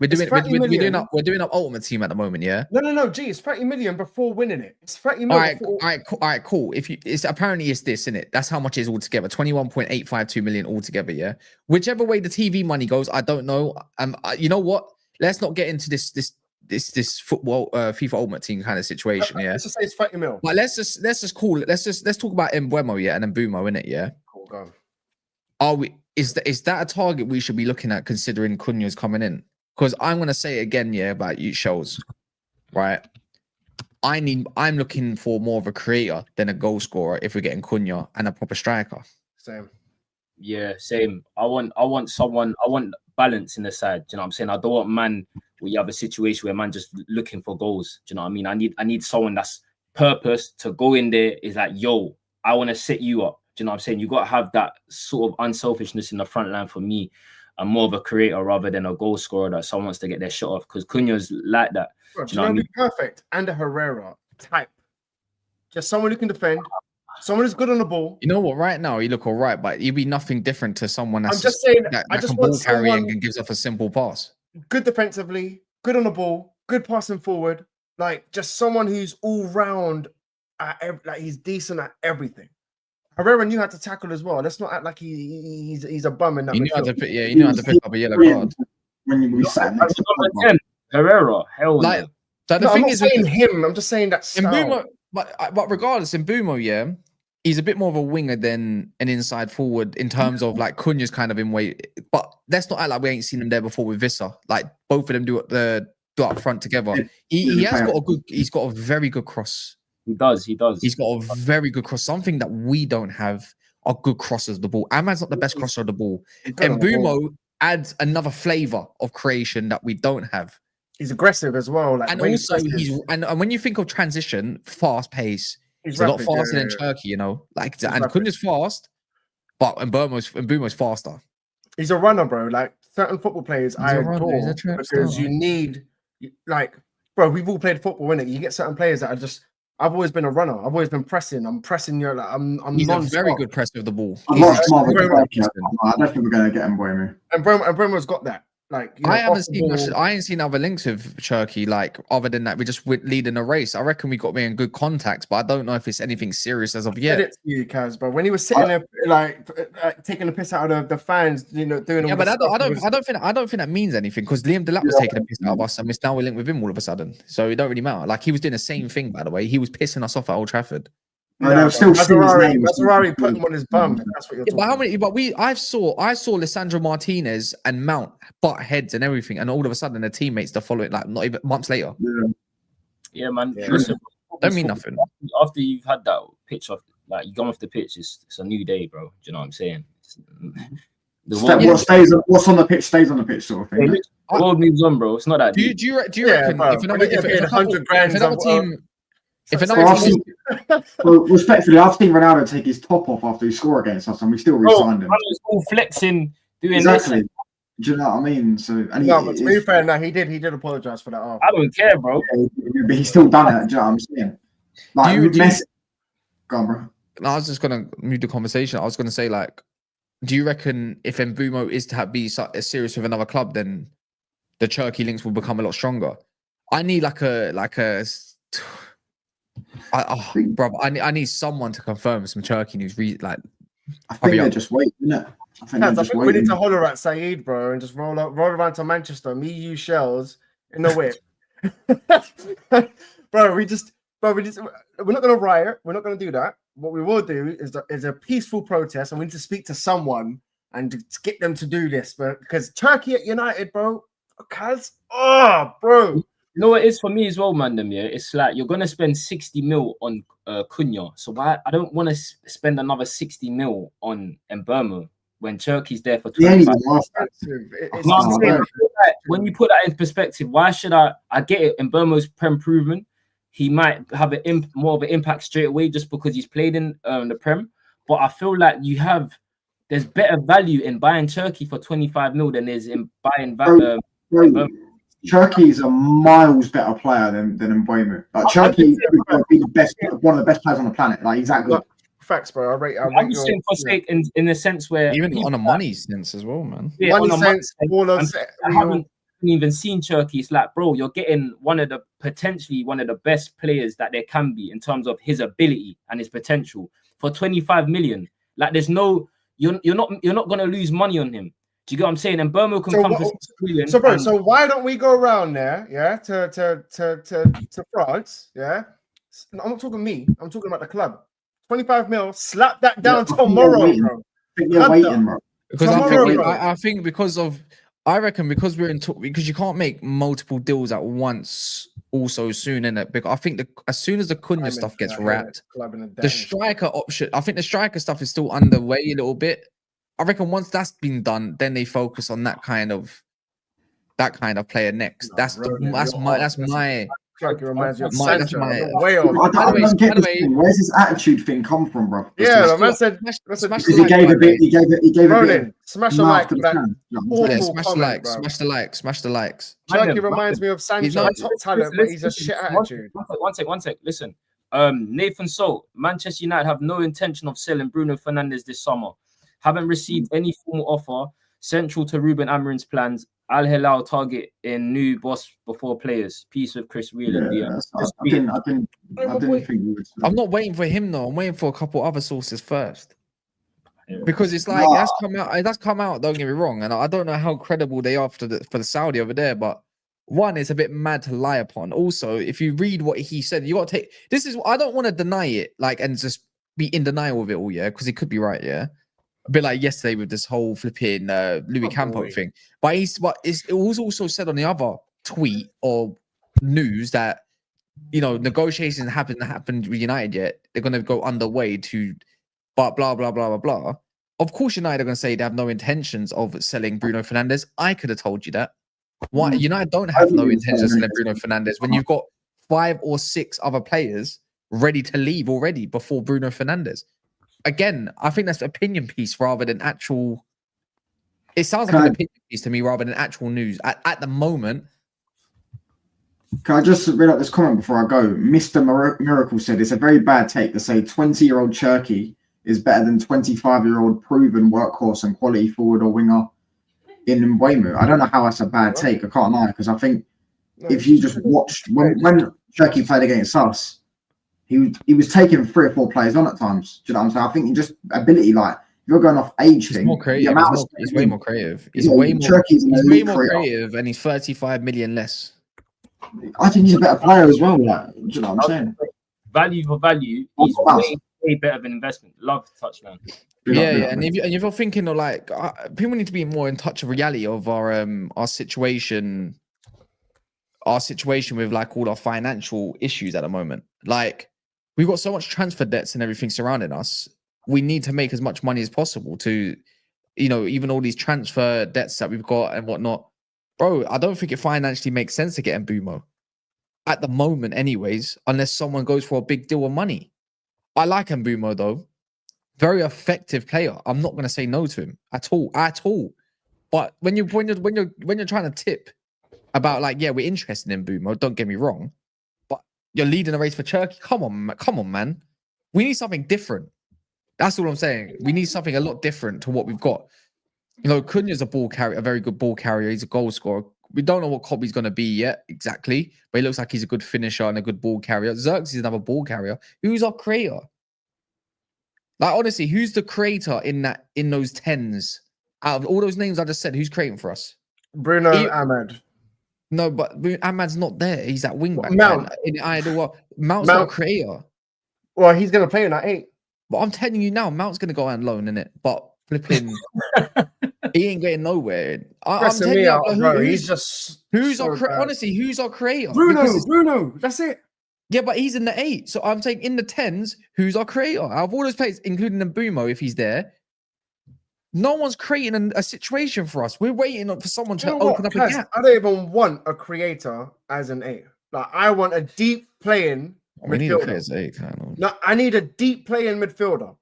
We're doing up Ultimate Team at the moment, yeah. No. Gee, it's 30 million before winning it. It's 30 million. All right, cool. Apparently it's this, isn't it? That's how much it is altogether. 21.852 million altogether, yeah. Whichever way the TV money goes, I don't know. You know what? Let's not get into this football FIFA Ultimate Team kind of situation, yeah. Let's just say it's 30 mil. But let's just call it. Let's talk about Mbuemo, yeah, and then Mbuemo, innit, yeah. Cool, go. Is that a target we should be looking at considering Cunha's coming in? Because I'm gonna say it again, yeah, about you shows, right? I'm looking for more of a creator than a goal scorer if we're getting Cunha and a proper striker. Same. Yeah, same. I want balance in the side. Do you know what I'm saying? I don't want man where you have a situation where man just looking for goals. Do you know what I mean? I need someone that's purpose to go in there is like, yo, I want to set you up. Do you know what I'm saying? You got to have that sort of unselfishness in the front line for me. I'm more of a creator rather than a goal scorer that someone wants to get their shot off, because Cunha's like that. Bro, do you know what I mean? Perfect. And a Herrera type. Just someone who can defend, someone who's good on the ball. You know what? Right now, he look all right, but he'd be nothing different to someone that's that can ball carry and gives off a simple pass. Good defensively, good on the ball, good passing forward. Like, just someone who's all round, like he's decent at everything. Herrera knew how to tackle as well. Let's not act like he's a bum in that. He knew how to pick up a yellow card. When we sat next to Herrera, hell like, no. So the thing I'm not saying him. I'm just saying that Mbuemo, but regardless, Mbuemo, yeah, he's a bit more of a winger than an inside forward in terms of like Cunha's kind of in weight. But let's not act like we ain't seen him there before with Vissa. Like both of them do up front together. He's got a very good cross. He does. He's got a very good cross. Something that we don't have are good crosses of the ball. Ahmad's not the best crosser of the ball. And Mbuemo adds another flavor of creation that we don't have. He's aggressive as well. Like, and also and when you think of transition, fast pace, he's a lot faster than Turkey, you know. Like and Cunha's fast, but Mbuemo's faster. He's a runner, bro. Like certain football players I adore because you need, like, bro, we've all played football, innit? You get certain players that are just. I've always been a runner. I've always been pressing. I'm pressing you. Like, He's a very good presser of the ball. I don't think we're going to get Mbuemo. And Mbuemo's got that. Like, I ain't seen other links with Turkey, like other than that, we just leading a race. I reckon we got me in good contacts, but I don't know if it's anything serious as of yet. Credit to you, Kaz, but when he was sitting there, like taking the piss out of the fans, you know, doing. Yeah, but I don't think that means anything because Liam Delap was taking the piss out of us, and we're now linked with him all of a sudden. So it don't really matter. Like he was doing the same thing, by the way. He was pissing us off at Old Trafford. No, still Ferrari put him on his bum. That's what you're talking about. How many? But I saw Lisandro Martinez and Mount butt heads and everything, and all of a sudden the teammates are following like not even months later. Yeah, man. Yeah. Listen, don't mean nothing. After you've had that pitch off, like you gone off the pitch, it's a new day, bro. Do you know what I'm saying? What's on the pitch stays on the pitch, sort of thing. The world moves on, bro. It's not that. Do you reckon if another team? If respectfully, I've seen Ronaldo take his top off after he scored against us, and we still re-signed him. He's all flexing, doing exactly. This. Do you know what I mean? So, and but to be fair, no, he did apologize for that. I don't care, bro. Yeah, but he's still done it. Do you know what I'm saying? Like, go on, bro. No, I was just gonna move the conversation. I was gonna say, like, do you reckon if Mbuemo is to be serious with another club, then the Turkey links will become a lot stronger? I need I need someone to confirm some Turkey news. I think they're just waiting, isn't it? I think we need to holler at Saeed, bro, and just roll around to Manchester. Me, you, Shells in the whip, bro. We're not gonna riot. We're not gonna do that. What we will do is a peaceful protest, and we need to speak to someone and to get them to do this. But because Turkey at United, bro, bro. You know what it is for me as well, man. Yeah, it's like you're gonna spend 60 mil on Cunha, so why I don't want to spend another 60 mil on Mbuemo when Turkey's there for 25. When you put that in perspective, why should I get it? Mbuemo's Prem proven. He might have more of an impact straight away just because he's played in the Prem. But I feel like there's better value in buying Turkey for 25 mil than there's in buying Turkey is a miles better player than Mbuemo. Like Turkey would be one of the best players on the planet. Like, he's that good. Facts, bro. I'm just saying for sake in the sense where even on a money sense as well, man. Yeah, money sense. I haven't even seen Turkey. It's like, bro, you're getting potentially one of the best players that there can be in terms of his ability and his potential for 25 million. Like, there's no, you're not gonna lose money on him. Do you get what I'm saying? And Mbuemo can come for 6 million. So, bro, so why don't we go around there, to France, yeah? I'm not talking me. I'm talking about the club. 25 mil. Slap that down tomorrow, bro. You're waiting, bro. Because I think because we're in talk, because you can't make multiple deals at once also soon, innit? Because I think as soon as the Cunha stuff gets wrapped, the striker option, I think the striker stuff is still underway a little bit. I reckon once that's been done, then they focus on that kind of player next. That's my. Where's this attitude thing come from, bro? Yeah, the man said he gave a bit. Smash the like, smash the likes. Turkey reminds me of Sancho, top talent, but he's a shit attitude. One sec. Listen, Nathan Salt, Manchester United have no intention of selling Bruno Fernandes this summer. Haven't received any formal offer central to Ruben Amorim's plans. Al Hilal target in new boss before players. Peace with Chris Wheeler. I'm not waiting for him though. I'm waiting for a couple other sources first. Because it's like that's come out. Don't get me wrong, and I don't know how credible they are for the Saudi over there. But one, it's a bit mad to lie upon. Also, if you read what he said, you got to take. This is I don't want to deny it, like, and just be in denial of it all, yeah, because he could be right, yeah. A bit like yesterday with this whole flipping Louis Campo thing. But it was also said on the other tweet or news that, you know, negotiations happened with United yet. They're going to go underway to, but blah, blah, blah, blah, blah. Of course, United are going to say they have no intentions of selling Bruno Fernandes. I could have told you that. Why? United don't have no intentions of selling Bruno Fernandes when you've got 5 or 6 other players ready to leave already before Bruno Fernandes. Again, I think that's an opinion piece rather than actual. It sounds like an opinion piece to me rather than actual news at the moment. Can I just read out this comment before I go? Mr. Miracle said it's a very bad take to say 20-year-old Cherky is better than 25-year-old proven workhorse and quality forward or winger in Mbuemo. I don't know how that's a bad take. I can't lie, because I think if you just watched when Cherky played against us, he was taking 3 or 4 players on at times. Do you know what I'm saying? I think he just ability, like, you're going off age he's thing. More creative. He's way more creative. He's way more creative, and he's 35 million less. I think he's a better player as well. Like, do you know what I'm saying? Value for value, he's way better of an investment. Love touchdown. Yeah. And if you're thinking of like, people need to be more in touch of reality of our situation. Our situation with like all our financial issues at the moment. Like, we've got so much transfer debts and everything surrounding us. We need to make as much money as possible to, you know, even all these transfer debts that we've got and whatnot. Bro, I don't think it financially makes sense to get Mbuemo. at the moment, anyways, unless someone goes for a big deal of money. I like Mbuemo though. Very effective player. I'm not going to say no to him at all. But when you're trying to tip about like, yeah, we're interested in Mbuemo, don't get me wrong, but you're leading the race for Turkey. Come on, man. We need something different. That's all I'm saying. We need something a lot different to what we've got. You know, Cunha's a ball carrier, a very good ball carrier. He's a goal scorer. We don't know what Kobe's going to be yet exactly, but he looks like he's a good finisher and a good ball carrier. Xerxes is another ball carrier. Who's our creator? Like, honestly, who's the creator in those 10s? Out of all those names I just said, who's creating for us? Bruno, Ahmed. No, but Ahmad's not there. He's at wing back. Mount. Mount's not a creator. Well, he's going to play in that 8. But I'm telling you now, Mount's going to go on loan, innit? But flipping, he ain't getting nowhere. I'm telling you, who's our creator? Bruno, that's it. Yeah, but he's in the 8. So I'm saying in the 10s, who's our creator? Out of all those players, including Mbuemo, if he's there, no one's creating a situation for us. We're waiting for someone to open up a gap. I don't even want a creator as an 8. Like, I want a deep playing we need a player as 8, kind of. No, I need a deep playing midfielder.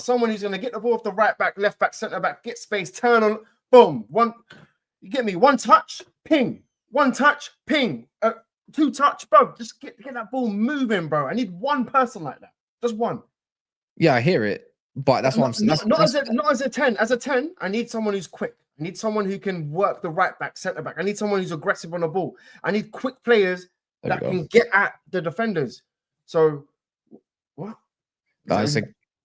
Someone who's going to get the ball off the right back, left back, centre back, get space, turn on, boom. You get me? One touch, ping. 2 touch, bro. Just get that ball moving, bro. I need one person like that. Just one. Yeah, I hear it. But that's what I'm saying. Not as a 10. As a 10, I need someone who's quick. I need someone who can work the right back, centre back. I need someone who's aggressive on the ball. I need quick players that can get at the defenders. So, what? No,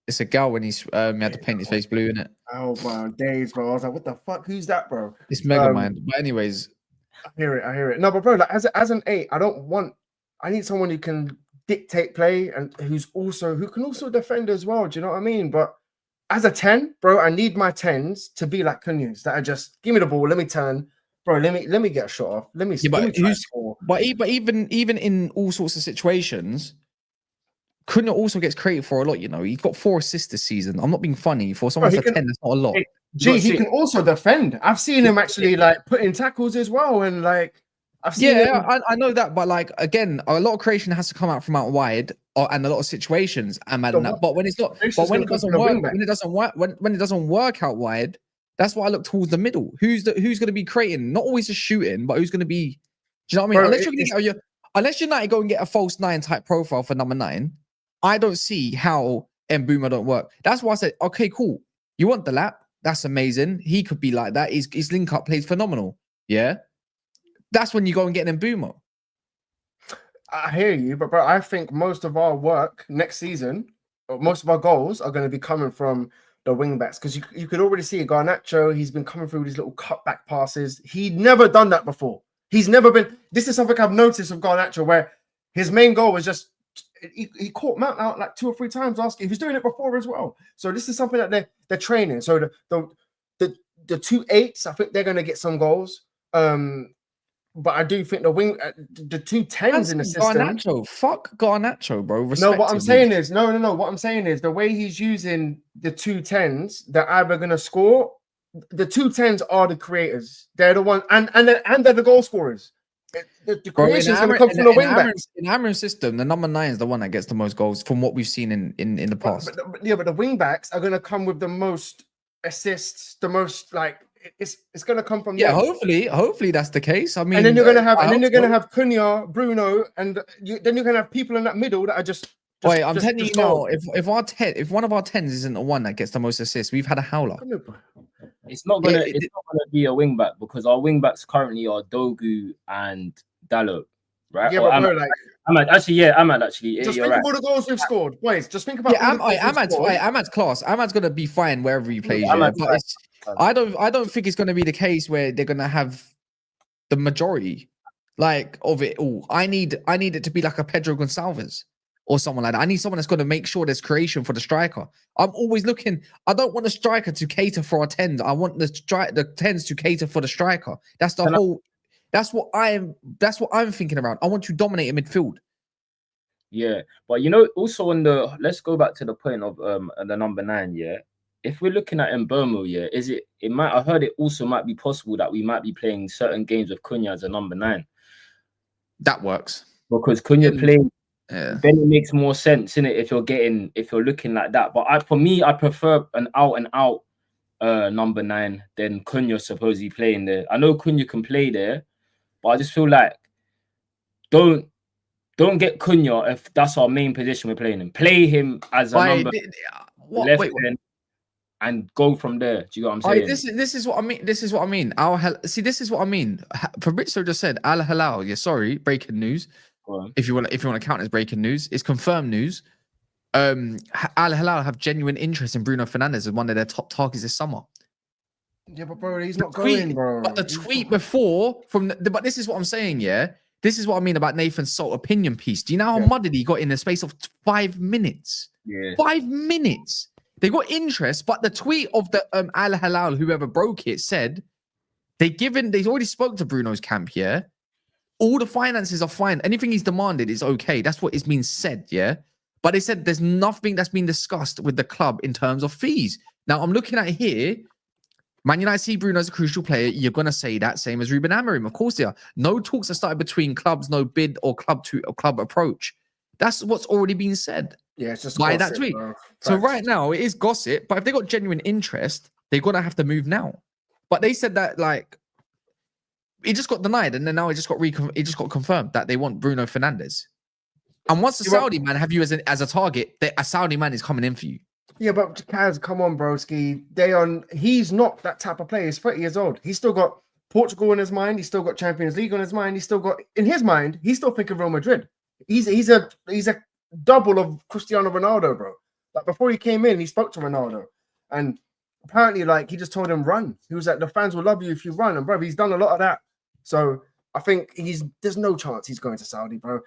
it's a gal when he had to paint his face blue, innit? Oh, wow. Days, bro. I was like, what the fuck? Who's that, bro? It's Mega Mind. But anyways. I hear it. No, but bro, like as an 8, I need someone who can dictate play and who can also defend as well. Do you know what I mean? But as a 10, bro, I need my 10s to be like Cunha's, that are just give me the ball, let me turn, bro, let me get a shot off. Let me score. But even in all sorts of situations, Cunha also gets created for a lot, you know. He's got 4 assists this season. I'm not being funny. For someone that's a 10, that's not a lot. He can also defend. I've seen him actually like put in tackles as well, and like I've seen him. I know that, but like again, a lot of creation has to come out from out wide, and a lot of situations. But when it's not, but when it doesn't work out wide, that's why I look towards the middle. Who's going to be creating? Not always just shooting, but who's going to be? Do you know what I mean? Unless United go and get a false 9 type profile for number 9, I don't see how Mbuemo don't work. That's why I said, okay, cool. You want the lap? That's amazing. He could be like that. His link up plays phenomenal. Yeah. That's when you go and get an Mbuemo. I hear you, but bro, I think most of our work next season, or most of our goals are going to be coming from the wing backs, because you could already see Garnacho. He's been coming through these little cutback passes. He'd never done that before. He's never been. This is something I've noticed of Garnacho, where his main goal was just he caught Mount out like 2 or 3 times asking. He was doing it before as well. So this is something that they're training. So the 2 8s, I think they're going to get some goals. But I do think the 2 10s in the system. Garnacho, fuck Garnacho, bro. No, what I'm saying is no. What I'm saying is the way he's using the 2 10s, they're either going to score. The 2 10s are the creators. They're the one, and they're the goal scorers. The creation is going to come from the wing backs. In Hammer's system, the number 9 is the one that gets the most goals from what we've seen in the past. But the wing backs are going to come with the most assists, the most like it's going to come from them. Hopefully that's the case. I mean, and then you're going to have Cunha, Bruno, and then you're going to have people in that middle that are just. Wait, I'm telling you now, if one of our 10s isn't the one that gets the most assists, we've had a howler. It's not gonna be a wing back, because our wing backs currently are Dogu and Dalot, right? Yeah, but Ahmad actually. Just think about the goals we've scored, boys. Just think about. Yeah, Ahmad's class. Ahmad's gonna be fine wherever he plays. But I don't think it's gonna be the case where they're gonna have the majority like of it all. I need it to be like a Pedro Gonçalves or someone like that. I need someone that's going to make sure there's creation for the striker. I'm always looking. I don't want the striker to cater for our 10s. I want the 10s to cater for the striker. That's the whole. That's what I'm thinking around. I want to dominate in midfield. Yeah, but also let's go back to the point of the number 9. Yeah, if we're looking at Mbuemo, yeah, I heard it also might be possible that we might be playing certain games with Cunha as a number 9. That works. Because Cunha playing, yeah. then it makes more sense, innit? If you're looking like that. But for me, I prefer an out and out number 9 than Cunha supposedly playing there. I know Cunha can play there, but I just feel like don't get Cunha if that's our main position we're playing him. Play him as a number left end and go from there. Do you get what I'm saying? This is what I mean. This is what I mean. This is what I mean. Fabrizio just said Al Hilal. Yeah, sorry, breaking news. If you want to count as breaking news, it's confirmed news. Al Hilal have genuine interest in Bruno Fernandes as one of their top targets this summer. Yeah, but bro, he's not going, bro. But the tweet before but this is what I'm saying, yeah. This is what I mean about Nathan Salt opinion piece. Do you know how muddled he got in the space of 5 minutes? Yeah. 5 minutes. They got interest, but the tweet of the Al Hilal, whoever broke it, said they already spoke to Bruno's camp, yeah. All the finances are fine. Anything he's demanded is okay. That's what is being said, yeah. But they said there's nothing that's been discussed with the club in terms of fees. Now I'm looking at here. Man United see Bruno as a crucial player. You're going to say that same as Ruben Amorim. Of course they are. No talks are started between clubs, no bid or club approach. That's what's already been said. Yeah, it's just by that tweet. So right now it is gossip, but if they got genuine interest, they're going to have to move now. But they said that like it just got denied, and then now it just got confirmed that they want Bruno Fernandes. And once the Saudi man have you as a target, a Saudi man is coming in for you. Yeah, but Kaz, come on, broski. He's not that type of player. He's 30 years old. He's still got Portugal in his mind. He's still got Champions League on his mind. He's still got in his mind. He's still thinking Real Madrid. He's a double of Cristiano Ronaldo, bro. Like before he came in, he spoke to Ronaldo, and apparently, like he just told him run. He was like, the fans will love you if you run, and bro, he's done a lot of that. So I think there's no chance he's going to Saudi, bro.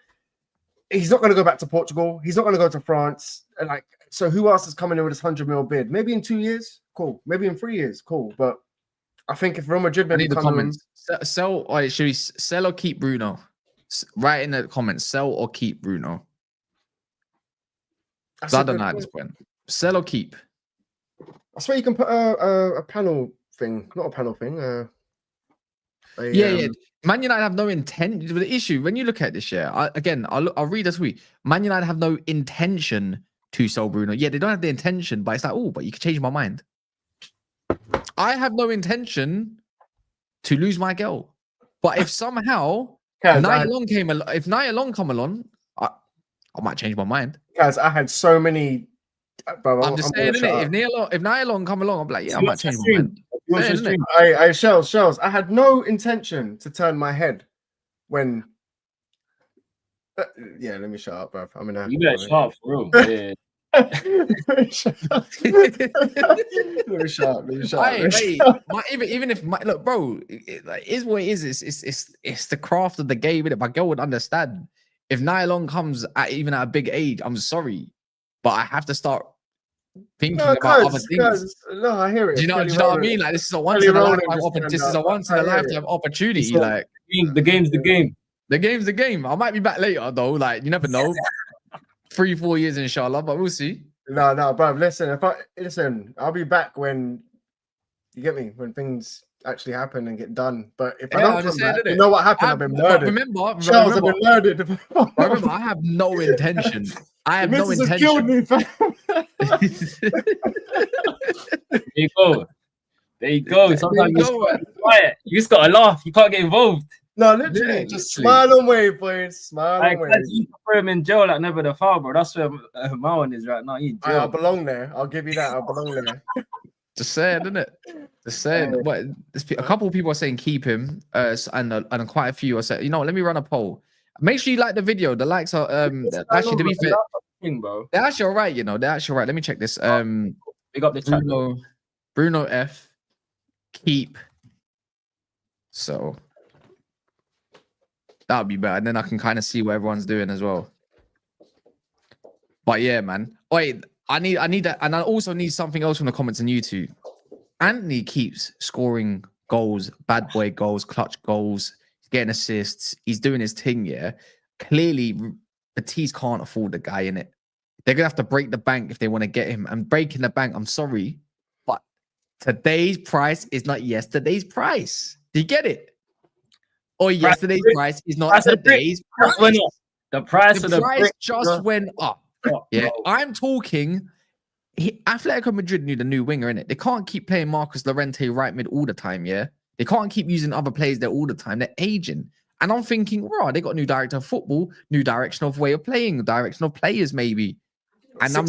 He's not going to go back to Portugal. He's not going to go to France. And like, so who else is coming in with this 100 mil bid? Maybe in 2 years, cool. Maybe in 3 years, cool. But I think if Real Madrid maybe the comments, should we sell or keep Bruno? Write in the comments, sell or keep Bruno. I don't know at this point. Sell or keep. I swear you can put a panel thing, not a panel thing. Yeah. Man United have no intent. The issue when you look at this, I'll read a tweet. Man United have no intention to sell Bruno. Yeah, they don't have the intention, but it's like, but you can change my mind. I have no intention to lose my girl, but if somehow Nia Long come along, I might change my mind. Guys, I had so many. Bro, I'm just saying, innit? If Nia Long come along, I'm like, I might change my mind. I shells. I had no intention to turn my head when. Let me shut up, bro. I'm in a. You better shut up, for real. Yeah. Let me shut up. Even if look, bro, it is what it is. It's the craft of the game. My girl would understand. If Nia Long comes even at a big age, I'm sorry, but I have to start thinking about other things. No, I hear it. Do you know what I mean? Like this is a once in a lifetime opportunity. Like the game's the game. The game's the game. I might be back later though. Like you never know. 3-4 years, inshallah, but we'll see. No, bro. Listen, I'll be back when you get me, when things actually happen and get done. But if I don't come back, you know what happened? I've been murdered. Remember, I've been murdered. Remember, I have no intention. I have no intention. Killed me, fam. There you go. Sometimes you just gotta laugh. You can't get involved. No, literally, just smile and wave, boys. Smile and wave. You prefer him in jail like never the foul, bro. That's where my one is right now. I belong there. I'll give you that. I belong there. Just saying, isn't it? Just saying. But a couple of people are saying keep him, and quite a few are saying, let me run a poll. Make sure you like the video. The likes are actually to be fair, they're actually all right. They're actually all right. Let me check this. Big up the Bruno F. Keep. So. That would be better. And then I can kind of see what everyone's doing as well. But yeah, man. Wait, I need that. And I also need something else from the comments on YouTube. Antony keeps scoring goals, bad boy goals, clutch goals. He's getting assists. He's doing his thing, yeah. Clearly, Betis can't afford the guy in it. They're going to have to break the bank if they want to get him. And breaking the bank, I'm sorry, but today's price is not yesterday's price. Do you get it? or yesterday's price is not today's price. The price of the price just went up. Yeah, I'm talking. Atletico Madrid need a new winger, innit? They can't keep playing Marcus Llorente right mid all the time, yeah? They can't keep using other players there all the time. They're aging. And I'm thinking, right, they got a new director of football, new direction of way of playing, direction of players, maybe. And I'm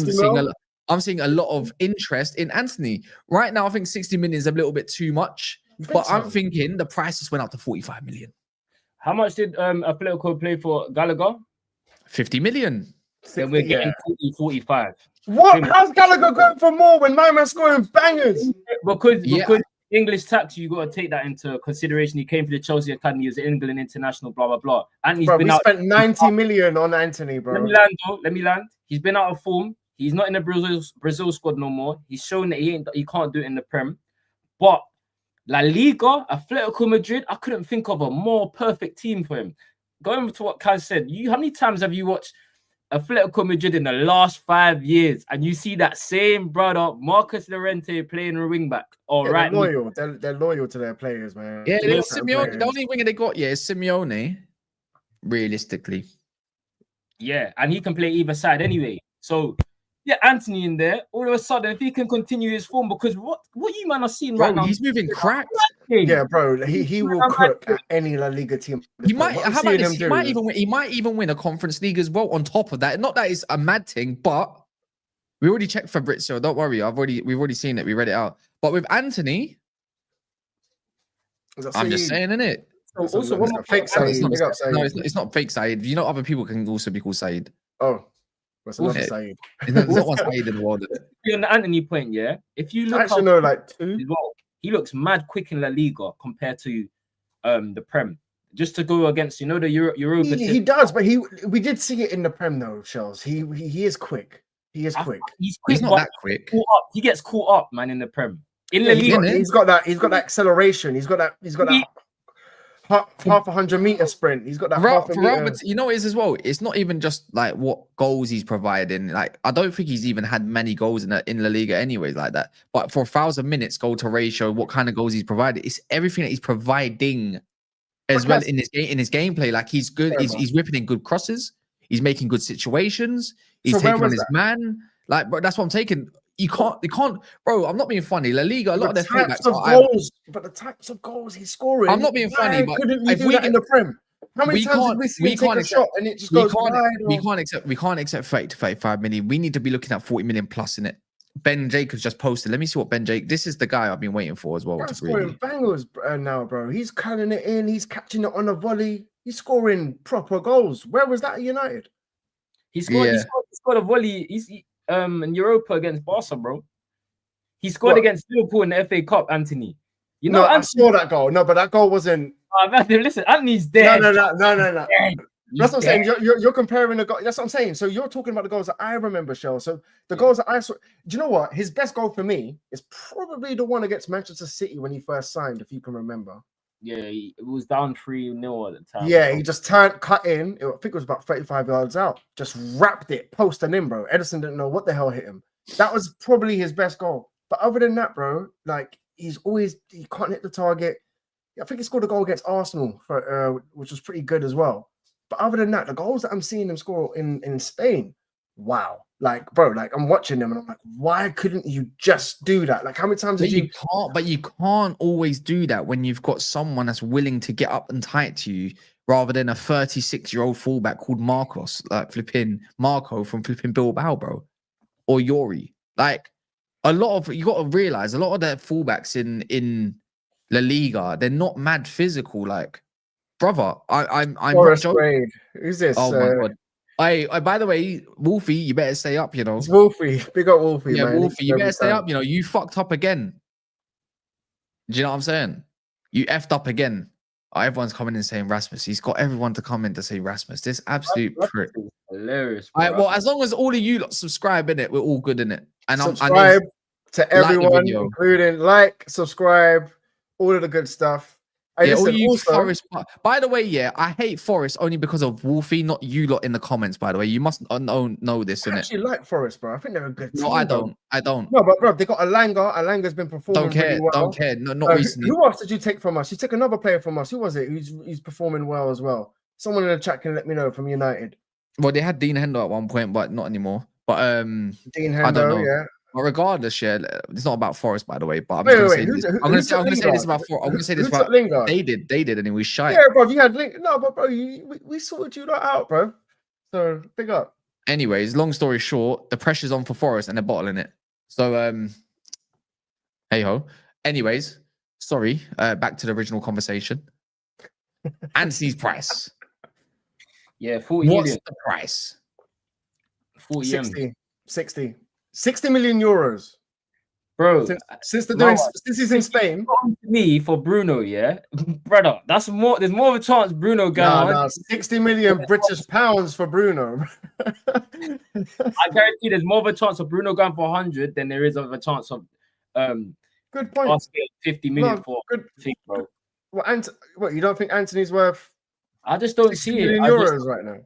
seeing a lot of interest in Antony. Right now, I think 60 million is a little bit too much. But I'm thinking the price just went up to 45 million. How much did Atletico play for Gallagher? 50 million. Then we're getting 45. What? How's Gallagher going for more when my man's scoring bangers? Because English tax, you got to take that into consideration. He came for the Chelsea Academy, he was an England international, blah, blah, blah. And he's been out. Spent 90 million on Antony, bro. Let me land. He's been out of form. He's not in the Brazil squad no more. He's shown that he can't do it in the Prem. But La Liga, Atletico Madrid, I couldn't think of a more perfect team for him. Going to what Kaz said, how many times have you watched Atletico Madrid in the last 5 years and you see that same brother Marcus Llorente playing a wing back? They're loyal. They're loyal to their players, man. Yeah, Simeone. The only winger they got, is Simeone. Realistically, yeah, and he can play either side anyway. So yeah, Antony in there. All of a sudden, if he can continue his form, because what you man are seeing right now, he's moving cracked. Yeah, bro, he will cook at any La Liga team. He might. How about this? He might even win a Conference League as well. On top of that, not that it's a mad thing, but we already checked Fabrizio. Don't worry, we've already seen it. We read it out. But with Antony, I'm just saying, innit? Also, fake Said. It's not fake Said. You know, other people can also be called Said. Oh. What's another Said? There's not one Said in the world, is it? On the Antony point, yeah. If you look, he looks mad quick in La Liga compared to the Prem. Just to go against, the Europa. He does, but we did see it in the Prem though, Shells. He is quick. He is quick. He's quick. He's not that quick. He gets caught up, man, in the Prem. In La Liga, he's got that acceleration. He's got that half 100-meter sprint. He's got that but you know what it is as well. It's not even just like what goals he's providing. Like I don't think he's even had many goals in La Liga anyways like that. But for 1,000 minutes goal to ratio, what kind of goals he's provided? It's everything that he's providing as well in his gameplay. Like he's good. He's whipping in good crosses. He's making good situations. He's taking on his man. Like, bro, that's what I'm taking. You can't, bro. I'm not being funny. La Liga, a lot of their fullbacks but the types of goals he's scoring. I'm not being funny, but couldn't you do that in the Prem? How many times did we see him take a shot and it just goes wide? We can't accept 30 to 35 million. We need to be looking at 40 million plus in it. Ben Jacobs just posted. Let me see what Ben Jacobs. This is the guy I've been waiting for as well. He's scoring bangers now, bro. He's cutting it in. He's catching it on a volley. He's scoring proper goals. Where was that at United? He scored a volley. In Europa against Barca, bro. He scored against Liverpool in the FA Cup, Antony. I saw that goal. No, but that goal wasn't. Listen, Antony's dead. No. That's what I'm saying. You're comparing the goal. That's what I'm saying. So you're talking about the goals that I remember, Shell. So the goals that I saw. Do you know what? His best goal for me is probably the one against Manchester City when he first signed, if you can remember. Yeah, it was down 3-0 at the time. Yeah, he just cut in. I think it was about 35 yards out. Just wrapped it, post and in, bro. Edison didn't know what the hell hit him. That was probably his best goal. But other than that, bro, like he can't hit the target. I think he scored a goal against Arsenal, which was pretty good as well. But other than that, the goals that I'm seeing him score in Spain, wow. Like, bro, like I'm watching them and I'm like, why couldn't you just do that? Like, how many times you can't always do that when you've got someone that's willing to get up and tight to you rather than a 36-year-old fullback called Marcos, like flipping Marco from flipping Bilbao, bro, or Yori. Like, you got to realize a lot of their fullbacks in La Liga, they're not mad physical. Like, brother, I'm not joking. Who's this? Oh my god. By the way, Wolfie, you better stay up, It's Wolfie. Big up Wolfie, man. Wolfie, you better stay up. You fucked up again. Do you know what I'm saying? You effed up again. Everyone's coming in saying Rasmus. He's got everyone to come in to say Rasmus. This absolute prick. Hilarious. All right, well, as long as all of you lot subscribe in it, we're all good in it. And subscribe to everyone, including subscribe, all of the good stuff. Hey, Yeah, all listen, you also, Forest. By the way, yeah, I hate Forest only because of Wolfie, not you lot in the comments. By the way, you must know this, I innit? actually like Forest, bro. I think they're a good team. No, I don't. I don't. No, but bro, they got Alanga. Alanga's been performing Don't care. really well. Don't care. No, not recently. Who else did you take from us? You took another player from us. Who was it? Who's performing well as well? Someone in the chat can let me know from United. Well, they had Dean Hendo at one point, but not anymore. But Dean Hendo, I don't know. yeah. But regardless, yeah, it's not about Forest, by the way. But I'm Wait, just wait, gonna say this. I'm gonna say this about Forest. I'm gonna say this about Lingard. They did, and it was shy. Yeah, bro. You had no, but bro, we sorted you lot out, bro. So big up. Anyways, long story short, the pressure's on for Forest and they're bottling it. So hey ho. Anyways, sorry. Back to the original conversation. Antony's price. Yeah, 40 What's million. the price? 40 M. 60 million euros. Bro, Since he's in Spain. To me for Bruno, yeah, brother, there's more of a chance Bruno going 60 million British pounds for Bruno. I guarantee there's more of a chance of Bruno going for 100 than there is of a chance of good point. 50 million for good thing, bro. What, you don't think Antony's worth I just don't see it. Euros right now.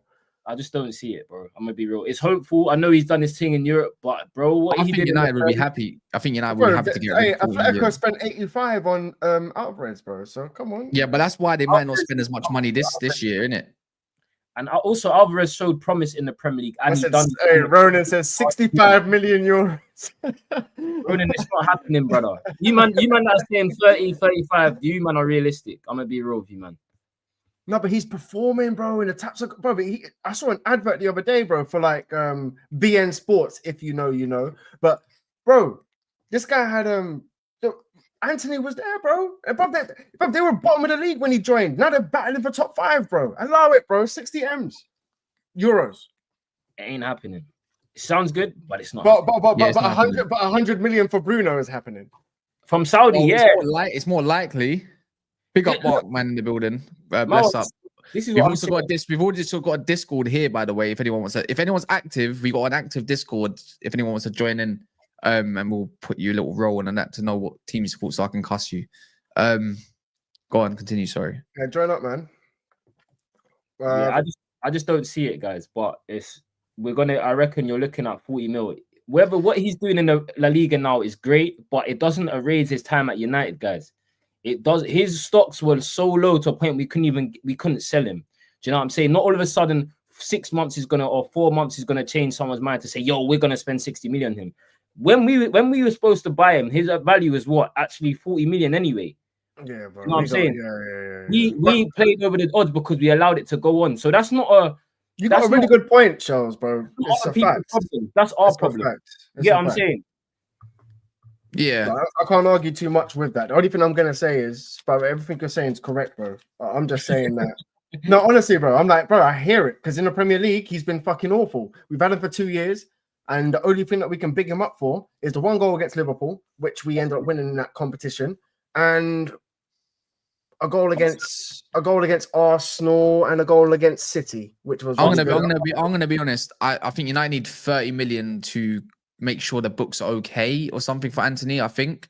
I just don't see it, bro. I'm gonna be real. It's hopeful. I know he's done his thing in Europe, but bro, what I he think did United would be happy. I think United would be happy to get rid of Atletico spent 85 on Alvarez, bro. So come on. Yeah, but that's why they might not spend as much money this year, innit? And also Alvarez showed promise in the Premier League. And Ronan says 65 million euros. Ronan, it's not happening, brother. You man that's saying 30, 35. You man are realistic. I'm gonna be real with you, man. No, but he's performing, bro, in the taps of bro. But I saw an advert the other day, bro, for like BN Sports, if you know, you know. But bro, this guy had Antony was there, bro. They were bottom of the league when he joined. Now they're battling for top 5, bro. Allow it, bro. 60 M's. Euros. It ain't happening. It sounds good, but it's not. But 100 million for Bruno is happening. From Saudi, yeah. It's more likely. Big up Mark, man, in the building. Bless up. This is we've also got a Discord here, by the way. If anyone's active, we got an active Discord. If anyone wants to join in, and we'll put you a little role on that to know what team you support, so I can cuss you. Go on, continue. Sorry. Yeah, join up, man. Yeah, I just don't see it, guys. But I reckon you're looking at 40 mil. What he's doing in the La Liga now is great, but it doesn't erase his time at United, guys. It does. His stocks were so low to a point we couldn't sell him. Do you know what I'm saying? Not all of a sudden 6 months or 4 months is gonna change someone's mind to say, yo, we're gonna spend 60 million on him. When we were supposed to buy him, his value was what? Actually 40 million anyway. Yeah, bro. You know what I'm saying? Yeah. We played over the odds because we allowed it to go on. So that's not a You got a really good point, Charles, bro. It's a fact. That's our problem. Yeah, I'm saying. Yeah, I can't argue too much with that. The only thing I'm gonna say is, bro, everything you're saying is correct, bro. I'm just saying that. No, honestly, bro, I'm like, bro, I hear it because in the Premier League, he's been fucking awful. We've had him for 2 years, and the only thing that we can big him up for is the 1 goal against Liverpool, which we ended up winning in that competition, and a goal against Arsenal and a goal against City, which was. I'm gonna be honest. I think United need 30 million to make sure the books are okay or something for Antony, I think.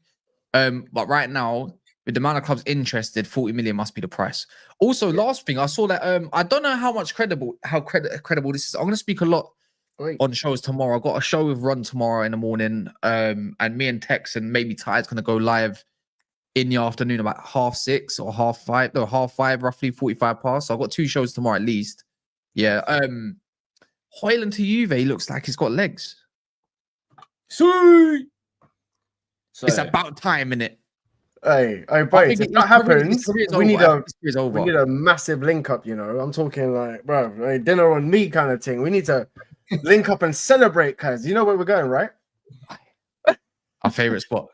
But right now, with the amount of clubs interested, 40 million must be the price. Also, last thing, I saw that I don't know how credible this is. I'm gonna speak a lot on shows tomorrow. I've got a show with Ron tomorrow in the morning. And me and Tex and maybe Ty's gonna go live in the afternoon about 6:30 or 5:30. No, 5:30, roughly 45 past. So I've got 2 shows tomorrow at least. Yeah. Hojlund to Juve looks like he's got legs. So it's about time, innit? Hey, boys, if that happens, we need a massive link up, you know. I'm talking like, bro, dinner on me kind of thing. We need to link up and celebrate, guys. You know where we're going, right? Our favorite spot.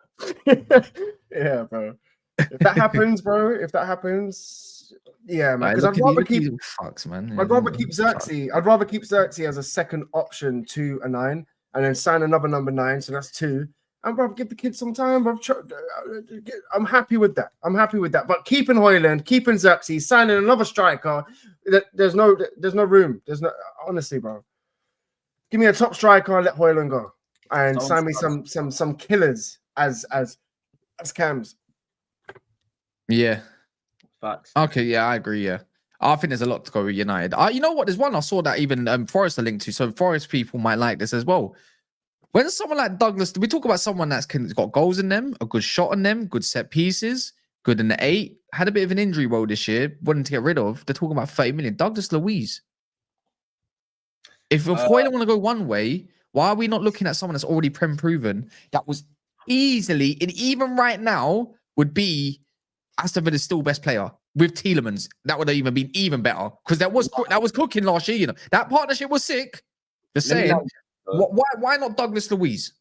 Yeah, bro. If that happens, yeah, man. Because I'd rather keep Xerxes. I'd rather keep Xerxes as a second option to a 9. And then sign another number 9, so that's 2. And bro, give the kids some time. Bro. I'm happy with that. But keeping Hojlund, keeping Xerxes, signing another striker. There's no room. Honestly, bro. Give me a top striker and let Hojlund go, and sign me some killers as cams. Yeah. Facts. Okay, yeah, I agree. Yeah, I think there's a lot to go with United. You know what? There's one I saw that even Forest are linked to, so Forest people might like this as well. When someone like Douglas, we talk about someone that's got goals in them, a good shot on them, good set pieces, good in the 8, had a bit of an injury woe this year, wanting to get rid of. They're talking about 30 million. Douglas Luiz. If Hojlund want to go one way, why are we not looking at someone that's already proven that was easily, and even right now, would be Aston Villa's still best player with Tielemans? That would have even been even better because that was cooking last year. You know that partnership was sick. Just saying, why not Douglas Luiz?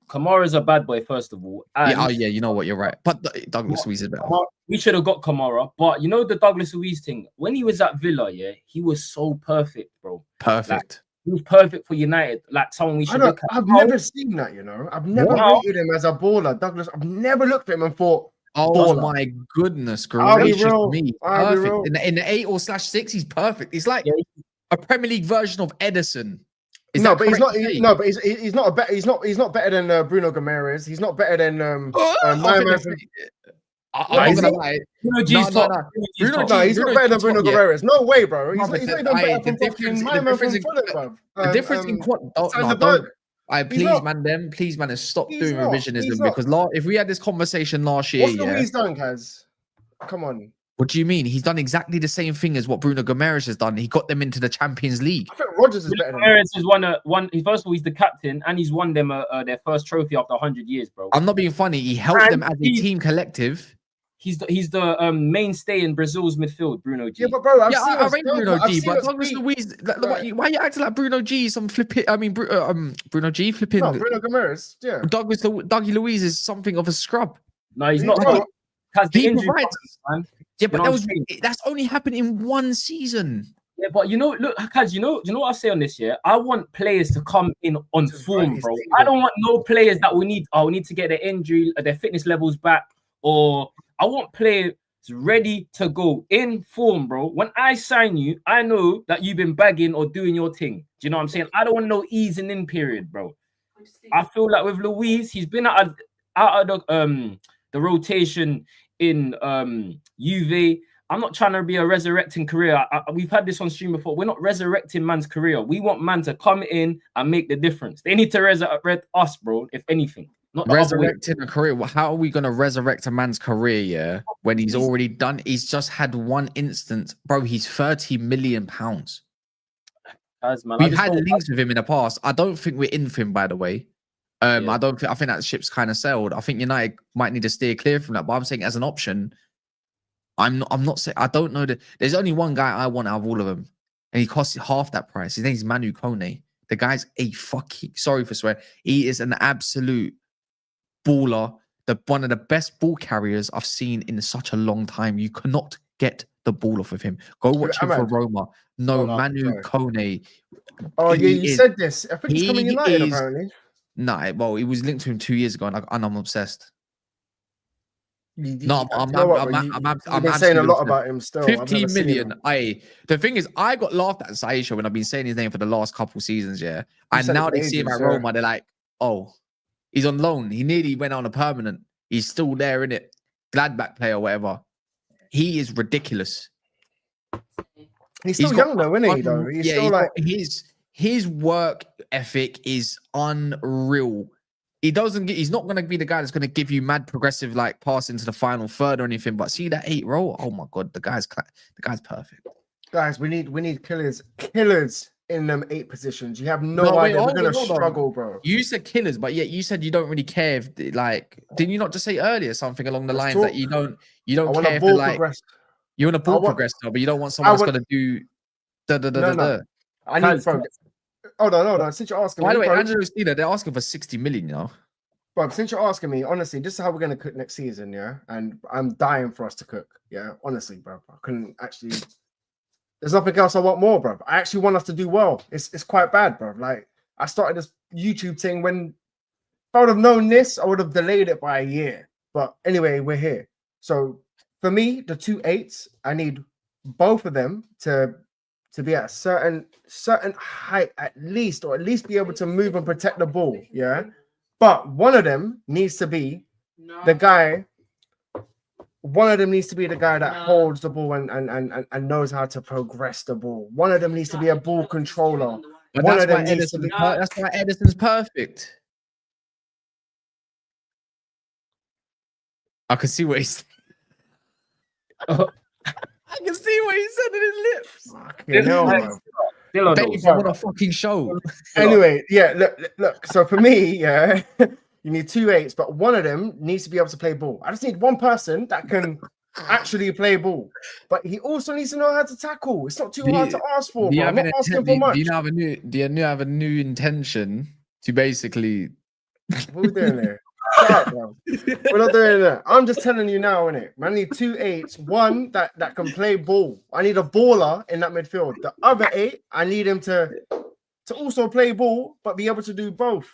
Kamara's a bad boy, first of all. And yeah, you know what, you're right. But Douglas Luiz is better. We should have got Kamara, but you know the Douglas Luiz thing. When he was at Villa, yeah, he was so perfect, bro. Perfect. Like, he was perfect for United, like someone we should look at. I've never seen that, you know. I've never rated him as a baller, Douglas. I've never looked at him and thought, oh baller. My goodness gracious me. Perfect. In the 8/6, he's perfect. He's like a Premier League version of Edison. He's not. He's not better than Bruno Gomes. He's not better than I'm not gonna lie. Bruno G's top. He's not better than Bruno Gomes. No way, bro. He's not even better than the difference in please, man, stop doing revisionism because if we had this conversation last year, what's Luiz done, Kaz? Come on. What do you mean? He's done exactly the same thing as what Bruno Gomes has done. He got them into the Champions League. I think Rodgers is better than Gomes has won. First of all, he's the captain, and he's won them their first trophy after 100 years, bro. I'm not being funny. He helped them as a team collective. He's the mainstay in Brazil's midfield, Bruno G. Yeah, but bro, I rate Bruno G, but Douglas Luiz. Why are you acting like Bruno G? Some flipping. I mean, Bruno G flipping. No, Bruno Gomes. Yeah, Dougie Luiz is something of a scrub. No, he's not. He provides, man. Yeah, but that's only happened in one season. Yeah, but you know, look, Kaz, you know what I say on this year? I want players to come in on form, bro. I don't want no players that we need to get their injury, their fitness levels back, or I want players ready to go in form, bro. When I sign you, I know that you've been bagging or doing your thing. Do you know what I'm saying? I don't want no easing in period, bro. I feel like with Luiz, he's been out of the rotation in Juve. I'm not trying to be a resurrecting career. We've had this on stream before. We're not resurrecting man's career. We want man to come in and make the difference. They need to resurrect us, bro, if anything. Not resurrecting a career. How are we going to resurrect a man's career, when he's already done? He's just had one instance. Bro, he's £30 million. We've had links with him in the past. I don't think we're in for him, by the way. I think that ship's kind of sailed. I think United might need to steer clear from that. But I'm saying as an option, I'm not saying I don't know that there's only one guy I want out of all of them, and he costs half that price. His name's Manu Kone. The guy's a sorry for swearing. He is an absolute baller. One of the best ball carriers I've seen in such a long time. You cannot get the ball off of him. Go watch him for Roma. No, Manu Kone. Oh yeah, you said this. I think he's coming United apparently. Nah, well, he was linked to him 2 years ago, and I'm obsessed. I'm saying a lot about him still. 15 million. The thing is, I got laughed at Saisha when I've been saying his name for the last couple seasons, and now they see him at Roma, they're like, oh, he's on loan. He nearly went on a permanent. He's still there, in it. Gladbach player or whatever. He is ridiculous. He's still young though, isn't he? Though he's still like his work ethic is unreal. He's not going to be the guy that's going to give you mad progressive like pass into the final third or anything. But see that 8 roll? Oh my god, the guy's perfect. Guys, we need killers in them 8 positions. You have no idea. We're going to struggle, bro. You said killers, but yet you said you don't really care if didn't you not just say earlier something along the lines that you don't care if you want a ball progressor, but you don't want someone that's going to do No. I need bro. Hold on. Since you're asking me, by the way, Angelo Steele, they're asking for 60 million, you know. Bro, since you're asking me, honestly, this is how we're gonna cook next season, yeah. And I'm dying for us to cook, yeah. Honestly, bro, I couldn't actually. There's nothing else I want more, bro. I actually want us to do well. It's quite bad, bro. Like I started this YouTube thing when if I would have known this, I would have delayed it by a year. But anyway, we're here. So for me, the 2 8s, I need both of them to be at a certain height at least, or at least be able to move and protect the ball, yeah? But one of them needs to be the guy one of them needs to be the guy that holds the ball and knows how to progress the ball. One of them needs to be a ball controller. But One that's of them why needs to be. that's why Edison's perfect. I can see what he's. I can see what he said in his lips. Babe, I'm on a fucking show. Anyway, yeah, look. So for me, yeah, you need 2 8s, but one of them needs to be able to play ball. I just need one person that can actually play ball, but he also needs to know how to tackle. It's not too hard to ask for. Bro. I'm not asking for much. Do you have a new intention to basically? What are we doing there? Shut up, bro. We're not doing that. I'm just telling you now, innit? I need 2 8s, one that can play ball. I need a baller in that midfield. The other 8, I need him to also play ball, but be able to do both.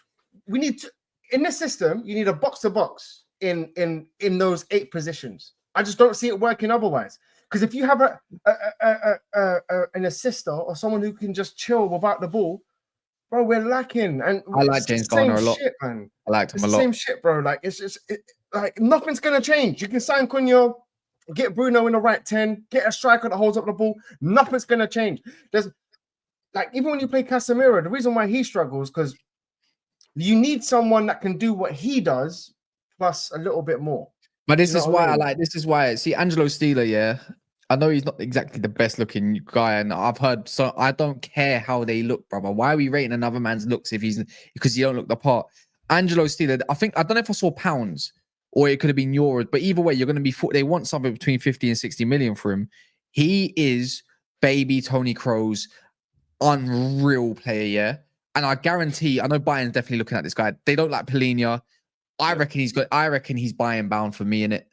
We need to, in this system, you need a box to box in those 8 positions. I just don't see it working otherwise. Because if you have an assister or someone who can just chill without the ball, bro, we're lacking. And I like James Garner a lot. Shit, man. I liked him a lot. Same shit, bro. Like it's just like nothing's gonna change. You can sign Cunha, get Bruno in the right 10, get a striker that holds up the ball. Nothing's gonna change. There's like even when you play Casemiro, the reason why he struggles because you need someone that can do what he does plus a little bit more. But this is why I like. This is why. See, Angelo Steeler, yeah. I know he's not exactly the best looking guy, and I've heard so I don't care how they look, brother. Why are we rating another man's looks if he's because you don't look the part? Angelo Steeler, I don't know if I saw pounds or it could have been euros, but either way, you're going to be. They want something between 50 and 60 million for him. He is baby Tony Kroos, unreal player, yeah. And I guarantee, I know Bayern's definitely looking at this guy. They don't like Polina. I reckon he's good. I reckon he's Bayern bound for me in it.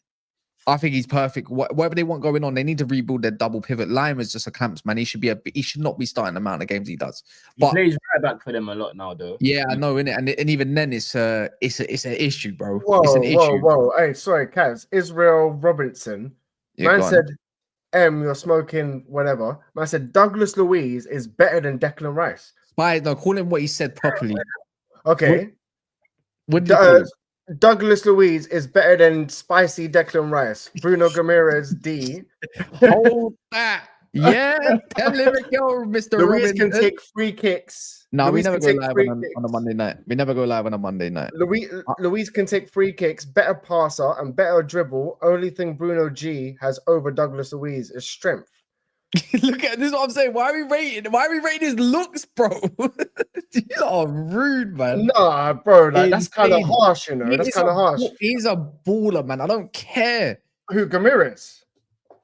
I think he's perfect. Whatever they want going on, they need to rebuild their double pivot. Limer's just a clamps man. He should not be starting the amount of games he does. But he plays right back for them a lot now, though. Yeah, I know, innit? And even then, it's an issue, bro. Whoa, it's an issue. Whoa. Hey, sorry, Kaz. Israel Robinson. Man said, you're smoking whatever. Man said Douglas Luiz is better than Declan Rice. No, call him what he said properly. Okay. What do you call it? Douglas Luiz is better than spicy Declan Rice. Bruno Ramirez D. Hold that. Yeah. Tell him it go, Mr. Luiz can take free kicks. No, we never go live on a Monday night. We never go live on a Monday night. Luiz can take free kicks, better passer, and better dribble. Only thing Bruno G has over Douglas Luiz is strength. Look at this. Is what I'm saying. Why are we rating his looks, bro? You are rude, man. Nah, bro. Like that's kind of harsh, you know. That's kind of harsh. He's a baller, man. I don't care. Who, Ramirez?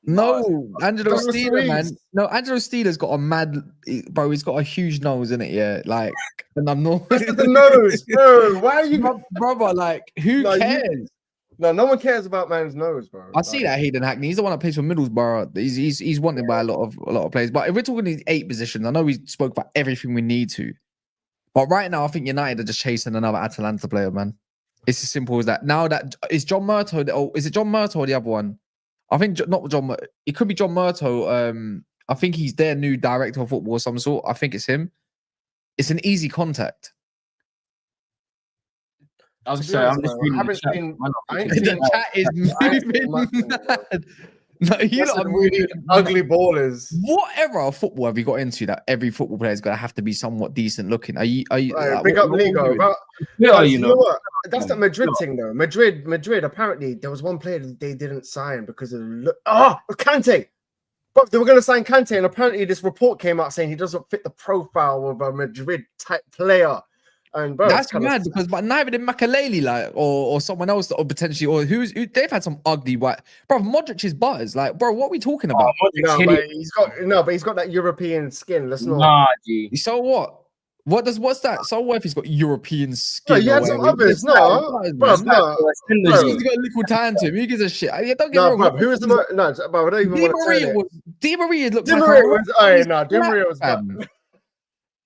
No, Angelo Steeler, man. No, Angelo Steeler's got a mad, bro. He's got a huge nose in it, yeah. Like, and I'm not. Look at the nose, bro. Why are you, brother? Like, who cares? No one cares about man's nose, bro. I see that Hayden Hackney. He's the one that plays for Middlesbrough. He's wanted by a lot of players. But if we're talking these 8 positions, I know we spoke about everything we need to. But right now, I think United are just chasing another Atalanta player, man. It's as simple as that. Now that is John Murto. Oh, is it John Murto or the other one? I think not John. It could be John Murto. I think he's their new director of football of some sort. I think it's him. It's an easy contact. I'm sorry, I'm just reading the chat is moving mad. No, you lot are really ugly ballers. What era of football have you got into that every football player is going to have to be somewhat decent looking? Are you right, like, big up Ligo, but you know what? That's the Madrid thing though. Madrid. Apparently, there was one player that they didn't sign because of Kante. But they were going to sign Kante, and apparently, this report came out saying he doesn't fit the profile of a Madrid type player. And bro, that's mad because but neither did Makaleli like or someone else or potentially or they've had some ugly white bro. Modric is butters like bro. What are we talking about? But he's got that European skin. Let's not. Nah, G. So what? What's that? So what if he's got European skin? No, you had some others. No. He's got a little tan to him. Who gives a shit? Don't get me wrong. Who was the no? But I don't even want to say it. Di Maria looks Di Maria was. Di Maria was.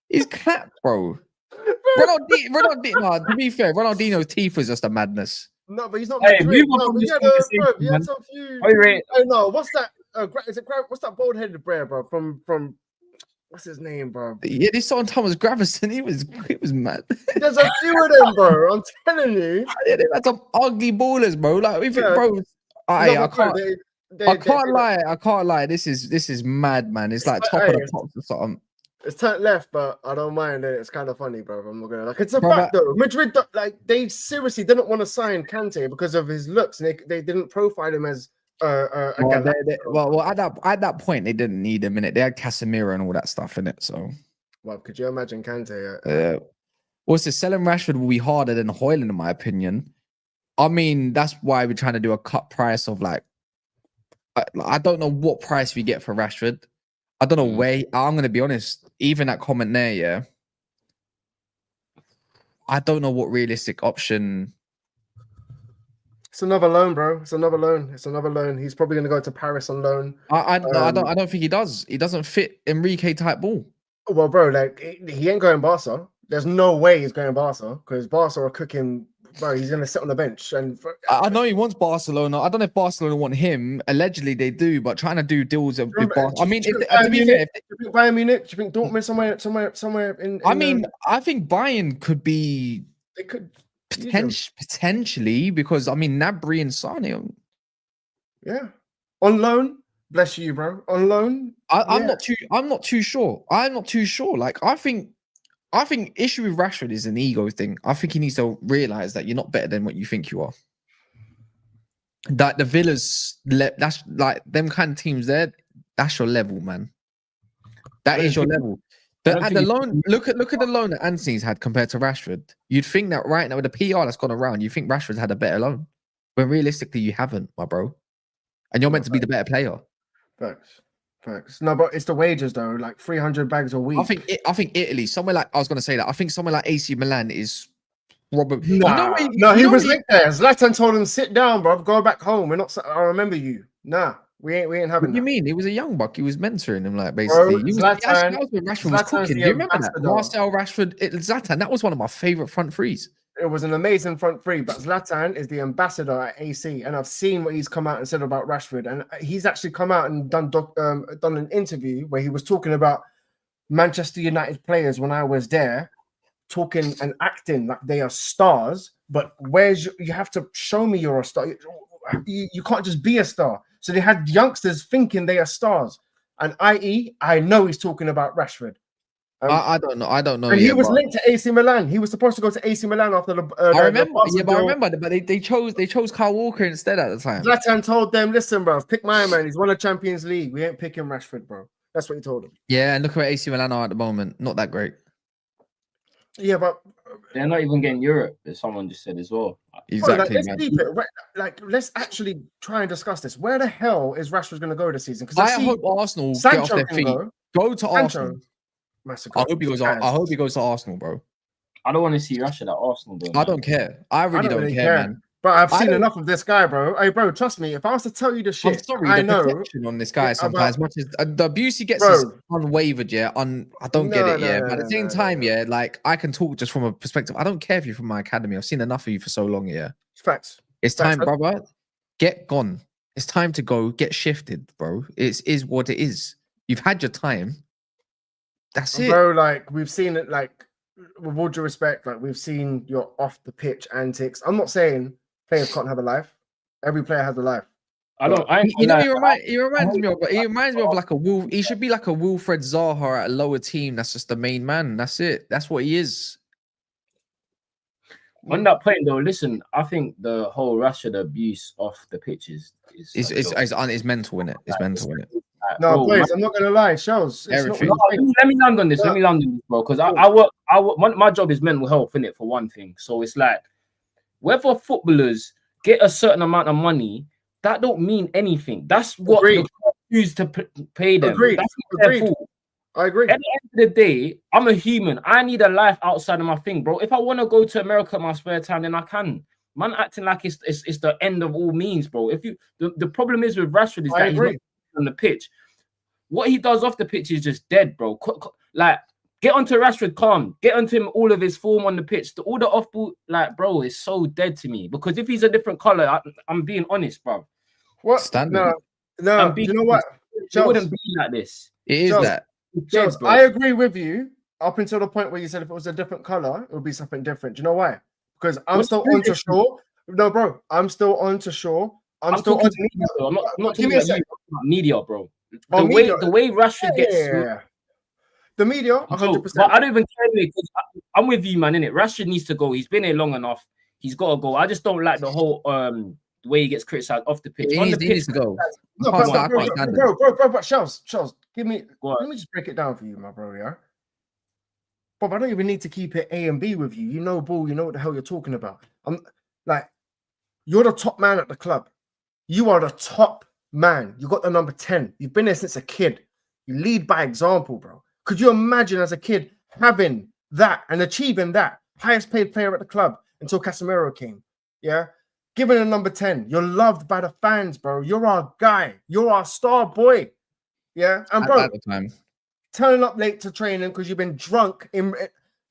He's clapped, bro. To be fair, Ronaldinho's teeth was just a madness. No, but he's not. Hey, he had some few. Oh no, what's that? What's that bald-headed bro? From what's his name, bro? Yeah, this on Thomas Gravison. He was mad. There's a few of them, bro. I'm telling you. Yeah, they had some ugly ballers, bro. Like, bro, I can't lie. I can't lie. This is mad, man. It's like top of the pops or something. It's turned left, but I don't mind it. It's kind of funny, bro. I'm not gonna like. It's a fact though. Madrid, like, they seriously didn't want to sign Kante because of his looks. And they didn't profile him as well, at that point, they didn't need him in it. They had Casemiro and all that stuff in it. So, well, could you imagine Kante? Also, selling Rashford will be harder than Hojlund, in my opinion. I mean, that's why we're trying to do a cut price of like, I don't know what price we get for Rashford. I don't know where. I'm going to be honest. Even that comment there, yeah. I don't know what realistic option. It's another loan, bro. It's another loan. He's probably going to go to Paris on loan. I don't think he does. He doesn't fit Enrique type ball. Well, bro, like, he ain't going Barca. There's no way he's going Barca because Barca are cooking. Bro, he's going to sit on the bench. And I know he wants Barcelona. I don't know if Barcelona want him. Allegedly, they do, but trying to do deals with Barca. I mean, do you think Bayern Munich? Do you think Dortmund somewhere in? I mean, I think Bayern could be. They could potentially, because I mean, Gnabry and Sane. Yeah, on loan. Bless you, bro. On loan. I'm not too sure. Like, I think issue with Rashford is an ego thing. I think he needs to realize that you're not better than what you think you are. That the Villas, that's like them kind of teams there. That's your level, man. That is your level. At the loan, look at the loan that Antony's had compared to Rashford. You'd think that right now with the PR that's gone around, you think Rashford's had a better loan, but realistically, you haven't, my bro. And you're meant to be the better player. Facts. No, but it's the wages though. Like 300 bags a week. I think Italy, somewhere like I was gonna say that. I think somewhere like AC Milan is probably. Nah, he was linked there. Zlatan told him, "Sit down, bro. Go back home. We're not. I remember you. Nah, we ain't having." What do you mean? He was a young buck. He was mentoring him, like basically. That was when Rashford was cooking. Do you remember that? Marcel Rashford, Zlatan. That was one of my favorite front threes. It was an amazing front three, but Zlatan is the ambassador at AC, and I've seen what he's come out and said about Rashford, and he's actually come out and done an interview where he was talking about Manchester United players when I was there, talking and acting like they are stars, but you have to show me you're a star. You can't just be a star. So they had youngsters thinking they are stars, and I know he's talking about Rashford. I don't know. And he was linked to AC Milan. He was supposed to go to AC Milan after the. I remember. But they chose Kyle Walker instead at the time. Zlatan told them, "Listen, bro, pick my man. He's won a Champions League. We ain't picking Rashford, bro." That's what he told him. Yeah, and look at AC Milan are at the moment. Not that great. Yeah, but they're not even getting Europe, as someone just said as well. Exactly. Let's actually try and discuss this. Where the hell is Rashford going to go this season? Because I hope Arsenal get off their feet. Go to Arsenal. I hope he goes to Arsenal, bro. I don't want to see Rashford at Arsenal, bro. I don't care. I really don't care, man. But I've seen enough of this guy, bro. Hey, bro, trust me. If I was to tell you the shit, I'm sorry, the protection on this guy sometimes, as much as the abuse he gets is unwavered, yeah. I don't get it, yeah. But at the same time, yeah, like I can talk just from a perspective. I don't care if you're from my academy. I've seen enough of you for so long, yeah. Facts. It's time, brother. Get gone. It's time to go. Get shifted, bro. It is what it is. You've had your time. That's it, bro. Like we've seen it. Like with all due respect, like we've seen your off the pitch antics. I'm not saying players can't have a life. Every player has a life. He reminds me of like a Wolf. He should be like a Wilfred Zaha at a lower team. That's just the main man. That's it. That's what he is. On that point, though, listen. I think the whole Rashford abuse off the pitch is mental, innit? It's mental, innit? No, please, I'm not gonna lie. It shows. Let me land on this. Let me land on this, bro. Because I work. My job is mental health, innit? For one thing, so it's like whether footballers get a certain amount of money, that don't mean anything. That's what the club use to pay them. Agreed. That's not their fault. I agree. At the end of the day, I'm a human. I need a life outside of my thing, bro. If I want to go to America in my spare time, then I can. Man, acting like it's the end of all means, bro. If you the problem is with Rashford is that he's not on the pitch. What he does off the pitch is just dead, bro. Like, get onto Rashford, calm. Get onto him, all of his form on the pitch. All the off-ball, like, bro, is so dead to me. Because if he's a different color, I'm being honest, bro. What? Standard. No. You know what? It wouldn't be like this. It is that. Dead, I agree with you up until the point where you said if it was a different color, it would be something different. Do you know why? Because I'm still on to Shaw. No, bro, I'm still on to Shaw. I'm still talking media, I'm not talking about you, media, bro. The way Rashford gets. The media, 100%. But I don't even care because I'm with you, man. Innit? Rashford needs to go. He's been here long enough. He's got to go. I just don't like the whole the way he gets criticized off the pitch. On the pitch, he needs to go. No, but Shells, let me just break it down for you, my bro. Yeah, Bob, I don't even need to keep it A and B with you. You know, ball. You know what the hell you're talking about. I'm like, you're the top man at the club. You are the top man. You got the number 10. You've been there since a kid. You lead by example, bro. Could you imagine as a kid having that and achieving that? Highest paid player at the club until Casemiro came. Yeah. Given a number 10, you're loved by the fans, bro. You're our guy. You're our star boy. Yeah. And bro, at the time, turning up late to training because you've been drunk, in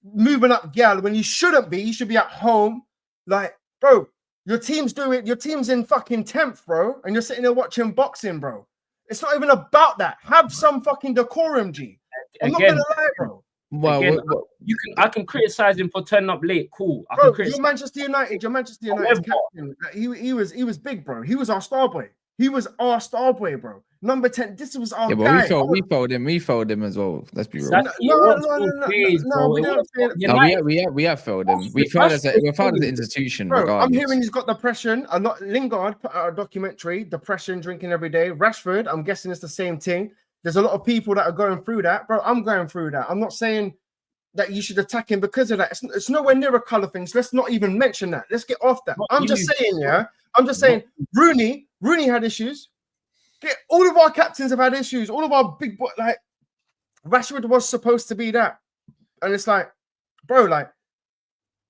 moving up gal when you shouldn't be. You should be at home. Like, bro, your team's doing, your team's in fucking 10th, bro. And you're sitting there watching boxing, bro. It's not even about that. Have some fucking decorum, G. I'm not gonna lie, bro. Well, again, I can criticize him for turning up late. Cool. You're Manchester United. You're Manchester United captain. He was big, bro. He was our star boy. He was our star boy, bro. Number 10. This was our guy. We followed him as well. Let's be real. No. We have failed him. We failed as an institution. Bro, regardless. I'm hearing he's got depression. A lot. Lingard put out a documentary. Depression, drinking every day. Rashford, I'm guessing it's the same thing. There's a lot of people that are going through that, bro. I'm going through that. I'm not saying that you should attack him because of that. It's nowhere near a colour thing. So let's not even mention that. Let's get off that. I'm just saying, Rooney had issues. All of our captains have had issues. All of our big boy, like Rashford was supposed to be that. And it's like, bro, like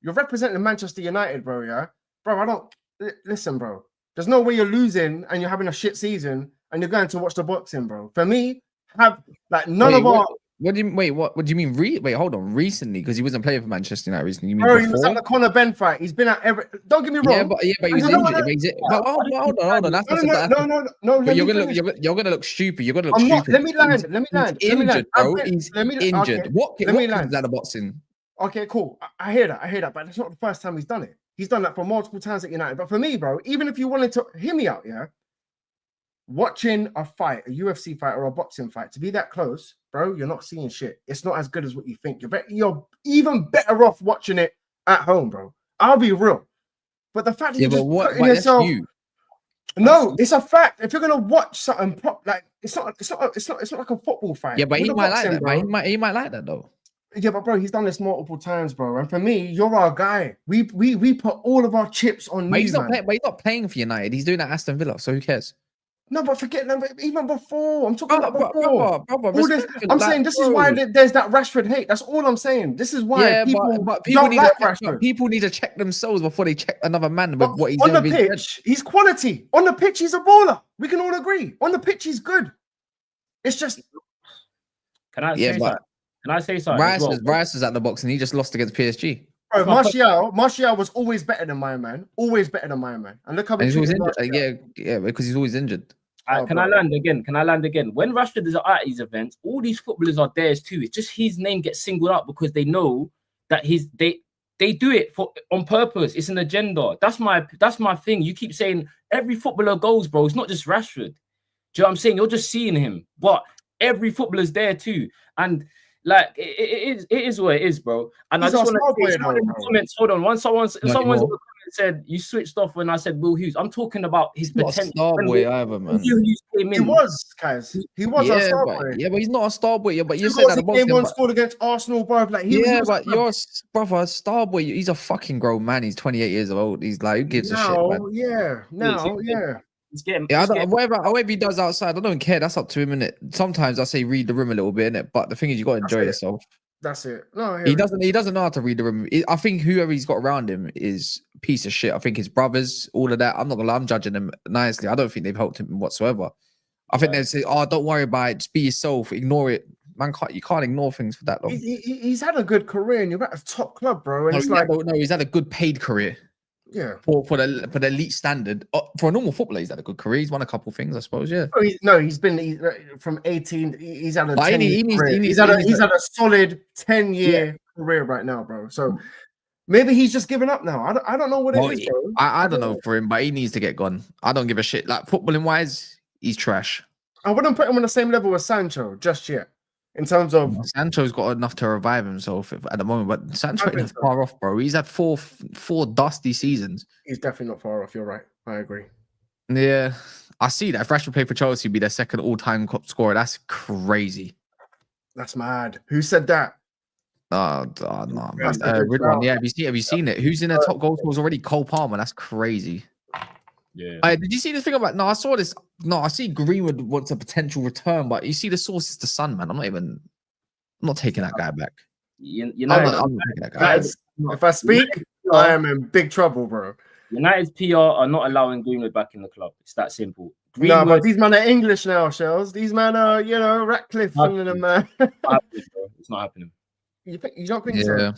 you're representing Manchester United, bro. Yeah, bro. Listen, bro. There's no way you're losing and you're having a shit season and you're going to watch the boxing, bro. For me, have like none of our. What do you mean? Hold on. Recently, because he wasn't playing for Manchester United recently. You mean bro, he was at the Conor Ben fight. He's been at every. Don't get me wrong. Yeah, but he was injured. Hold on. No. But you're gonna look stupid. You're gonna look stupid. Let me land. He's injured, bro. He's injured. Okay. What comes out of boxing? Okay, cool. I hear that. But that's not the first time he's done it. He's done that for multiple times at United. But for me, bro, even if you wanted to hear me out, yeah. Watching a fight, a UFC fight or a boxing fight, to be that close, bro, you're not seeing shit. It's not as good as what you think. You're even better off watching it at home, bro. I'll be real. But the fact that you're just putting yourself, no, it's a fact. If you're gonna watch something like it's not like a football fight. Yeah, but he might like that. He might like that though. Yeah, but bro, he's done this multiple times, bro. And for me, you're our guy. We put all of our chips on you, man. But he's not playing for United. He's doing that Aston Villa, so who cares? No, but forget them. Even before, I'm talking about before. Brother, I'm saying this is why there's that Rashford hate. That's all I'm saying. This is why people don't like Rashford. People need to check themselves before they check another man with what he's doing. On the pitch, he's quality. On the pitch, he's a baller. We can all agree. On the pitch, he's good. It's just. Can I say something? Rice is at the box and he just lost against PSG. Bro, Martial was always better than my man. Always better than my man. And look how he's always injured. Yeah, because he's always injured. Can I land again? When Rashford is at these events, all these footballers are theirs too. It's just his name gets singled out because they know that they do it on purpose. It's an agenda. That's my thing. You keep saying every footballer goes, bro. It's not just Rashford. Do you know what I'm saying? You're just seeing him, but every footballer's there too. And like it is what it is, bro. And I just want to say in the comments. Hold on, once someone in the comments said you switched off when I said Will Hughes. I'm talking about his potential. Star boy either, man. He was, guys. He was a star boy. Yeah, but he's not a star boy. Yeah, but you said that the game one scored against Arsenal, bro. Like but you're a star boy. He's a fucking grown man. He's 28 years old. He's like, who gives a shit, man? Yeah. Whatever he does outside, I don't care. That's up to him, innit? Sometimes I say read the room a little bit, innit? But the thing is, you got to enjoy yourself. That's it. No, he doesn't know how to read the room. I think whoever he's got around him is a piece of shit. I think his brothers, all of that. I'm not gonna lie, I'm judging them nicely. I don't think they've helped him whatsoever. I think they say, "Oh, don't worry about it. Just be yourself. Ignore it." Man, you can't ignore things for that long. He's had a good career, and you're at a top club, bro. And he's had a good paid career. Yeah, for the elite standard. For a normal footballer, he's had a good career. He's won a couple things, I suppose. Yeah. He's been from 18. He's had a 10-year career. He's had a solid 10-year career right now, bro. So Maybe he's just given up now. I don't know what it is, bro. I don't know for him, but he needs to get gone. I don't give a shit. Like footballing wise, he's trash. I wouldn't put him on the same level as Sancho just yet. In terms of Sancho's got enough to revive himself at the moment, but Sancho ain't far off, bro. He's had four dusty seasons. He's definitely not far off. You're right. I agree. Yeah, I see that. If Rashford played for Chelsea, be their second all-time top scorer. That's crazy. That's mad. Who said that? No. Yeah, have you seen it? Who's in their top goal scorers already? Cole Palmer. That's crazy. Yeah. Did you see the thing about? No, I saw this. No, I see Greenwood wants a potential return, but you see the source is the Sun, man. I'm not taking that guy back. I'm not taking that guy. If I speak, I am in big trouble, bro. United's PR are not allowing Greenwood back in the club. It's that simple. No, but these men are English now, Shells. These men are, Ratcliffe and them, man. It's not happening. You don't think so?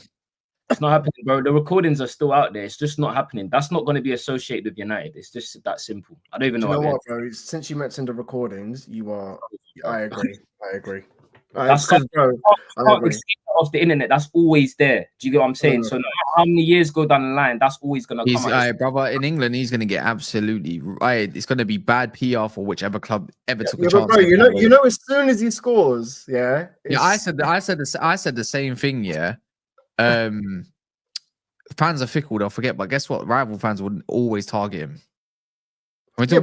It's not happening, bro. The recordings are still out there. It's just not happening. That's not going to be associated with United. It's just that simple. I don't even know. You know what, bro? Since you mentioned the recordings, I agree. That's bro. Off the internet, that's always there. Do you get what I'm saying? So no, how many years go down the line, that's always gonna come out. Brother, in England, he's gonna get absolutely right. It's gonna be bad PR for whichever club ever took a chance. Bro, you know, as soon as he scores, I said the same thing. Yeah, fans are fickle. They'll forget, but guess what? Rival fans would always target him. We just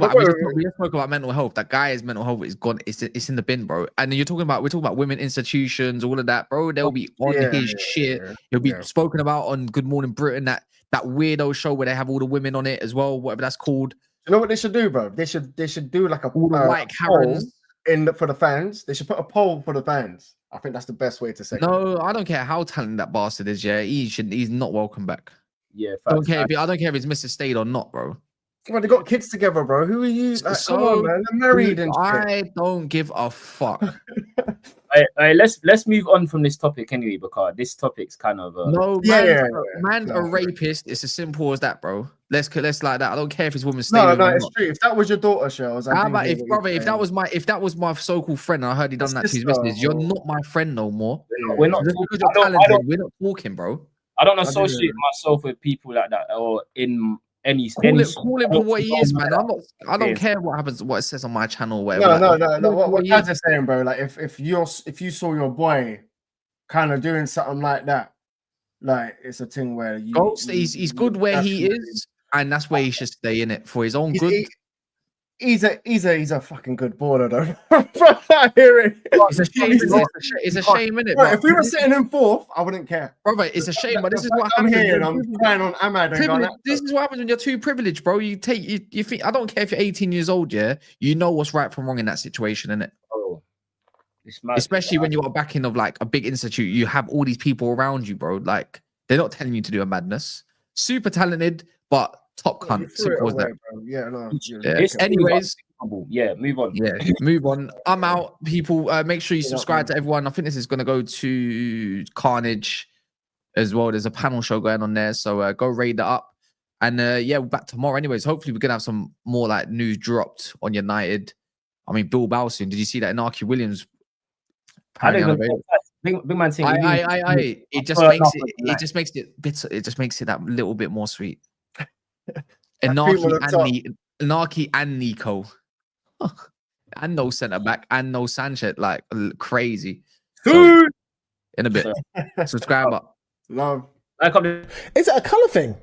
spoke about mental health. That guy's mental health is gone. It's in the bin, bro. And we're talking about women institutions, all of that, bro. They'll be on his shit. He'll be spoken about on Good Morning Britain, that weirdo show where they have all the women on it as well, whatever that's called. You know what they should do, bro? They should do like all the white Karens for the fans. They should put a poll for the fans. I think that's the best way to say. No, I don't care how talented that bastard is. Yeah, he's not welcome back. Yeah, I don't care if his missus stayed or not, bro. Well, they got kids together, bro. Who are you? Like, come on, man. They're married and shit. I don't give a fuck. Let's move on from this topic anyway, because this topic's kind of man's a rapist. It's as simple as that, bro. Let's like that. I don't care if his woman's staying. No, it's true. If that was your daughter, Shells, how about if that was my so-called friend and I heard he done that to his business, you're not my friend no more. We're not. We're not talking, bro. I don't associate myself with people like that or in. Call him for what he is, man. I don't care what happens, what it says on my channel, whatever. No. What guys are saying, bro? Like if you saw your boy kind of doing something like that, like it's a thing where he's good where he is, and that's where he should stay in it for his own good. He's a fucking good baller, though. I hear it. It's a shame, innit? Bro, if we were sitting in fourth, I wouldn't care. Bro, it's a shame, but this is what I'm happens. here and I'm playing on Ahmad. This is what happens when you're too privileged, bro. You think I don't care if you're 18 years old, yeah. You know what's right from wrong in that situation, innit? Oh, especially when you're backing of like a big institute, you have all these people around you, bro. Like they're not telling you to do a madness. Super talented, but top cunt. Simple as that. Anyways, move on. Yeah, move on. I'm out. People, make sure you subscribe to everyone. I think this is going to go to Carnage as well. There's a panel show going on there, so go raid that up. And we're back tomorrow. Anyways, hopefully we're gonna have some more like news dropped on United. I mean, Bill Balsoon. Did you see that Inaki Williams? Big man saying it just makes it that little bit more sweet. Inaki and Nico. And no centre back and no Sanchez, like crazy. So, in a bit. Subscribe up. Love. Is it a colour thing?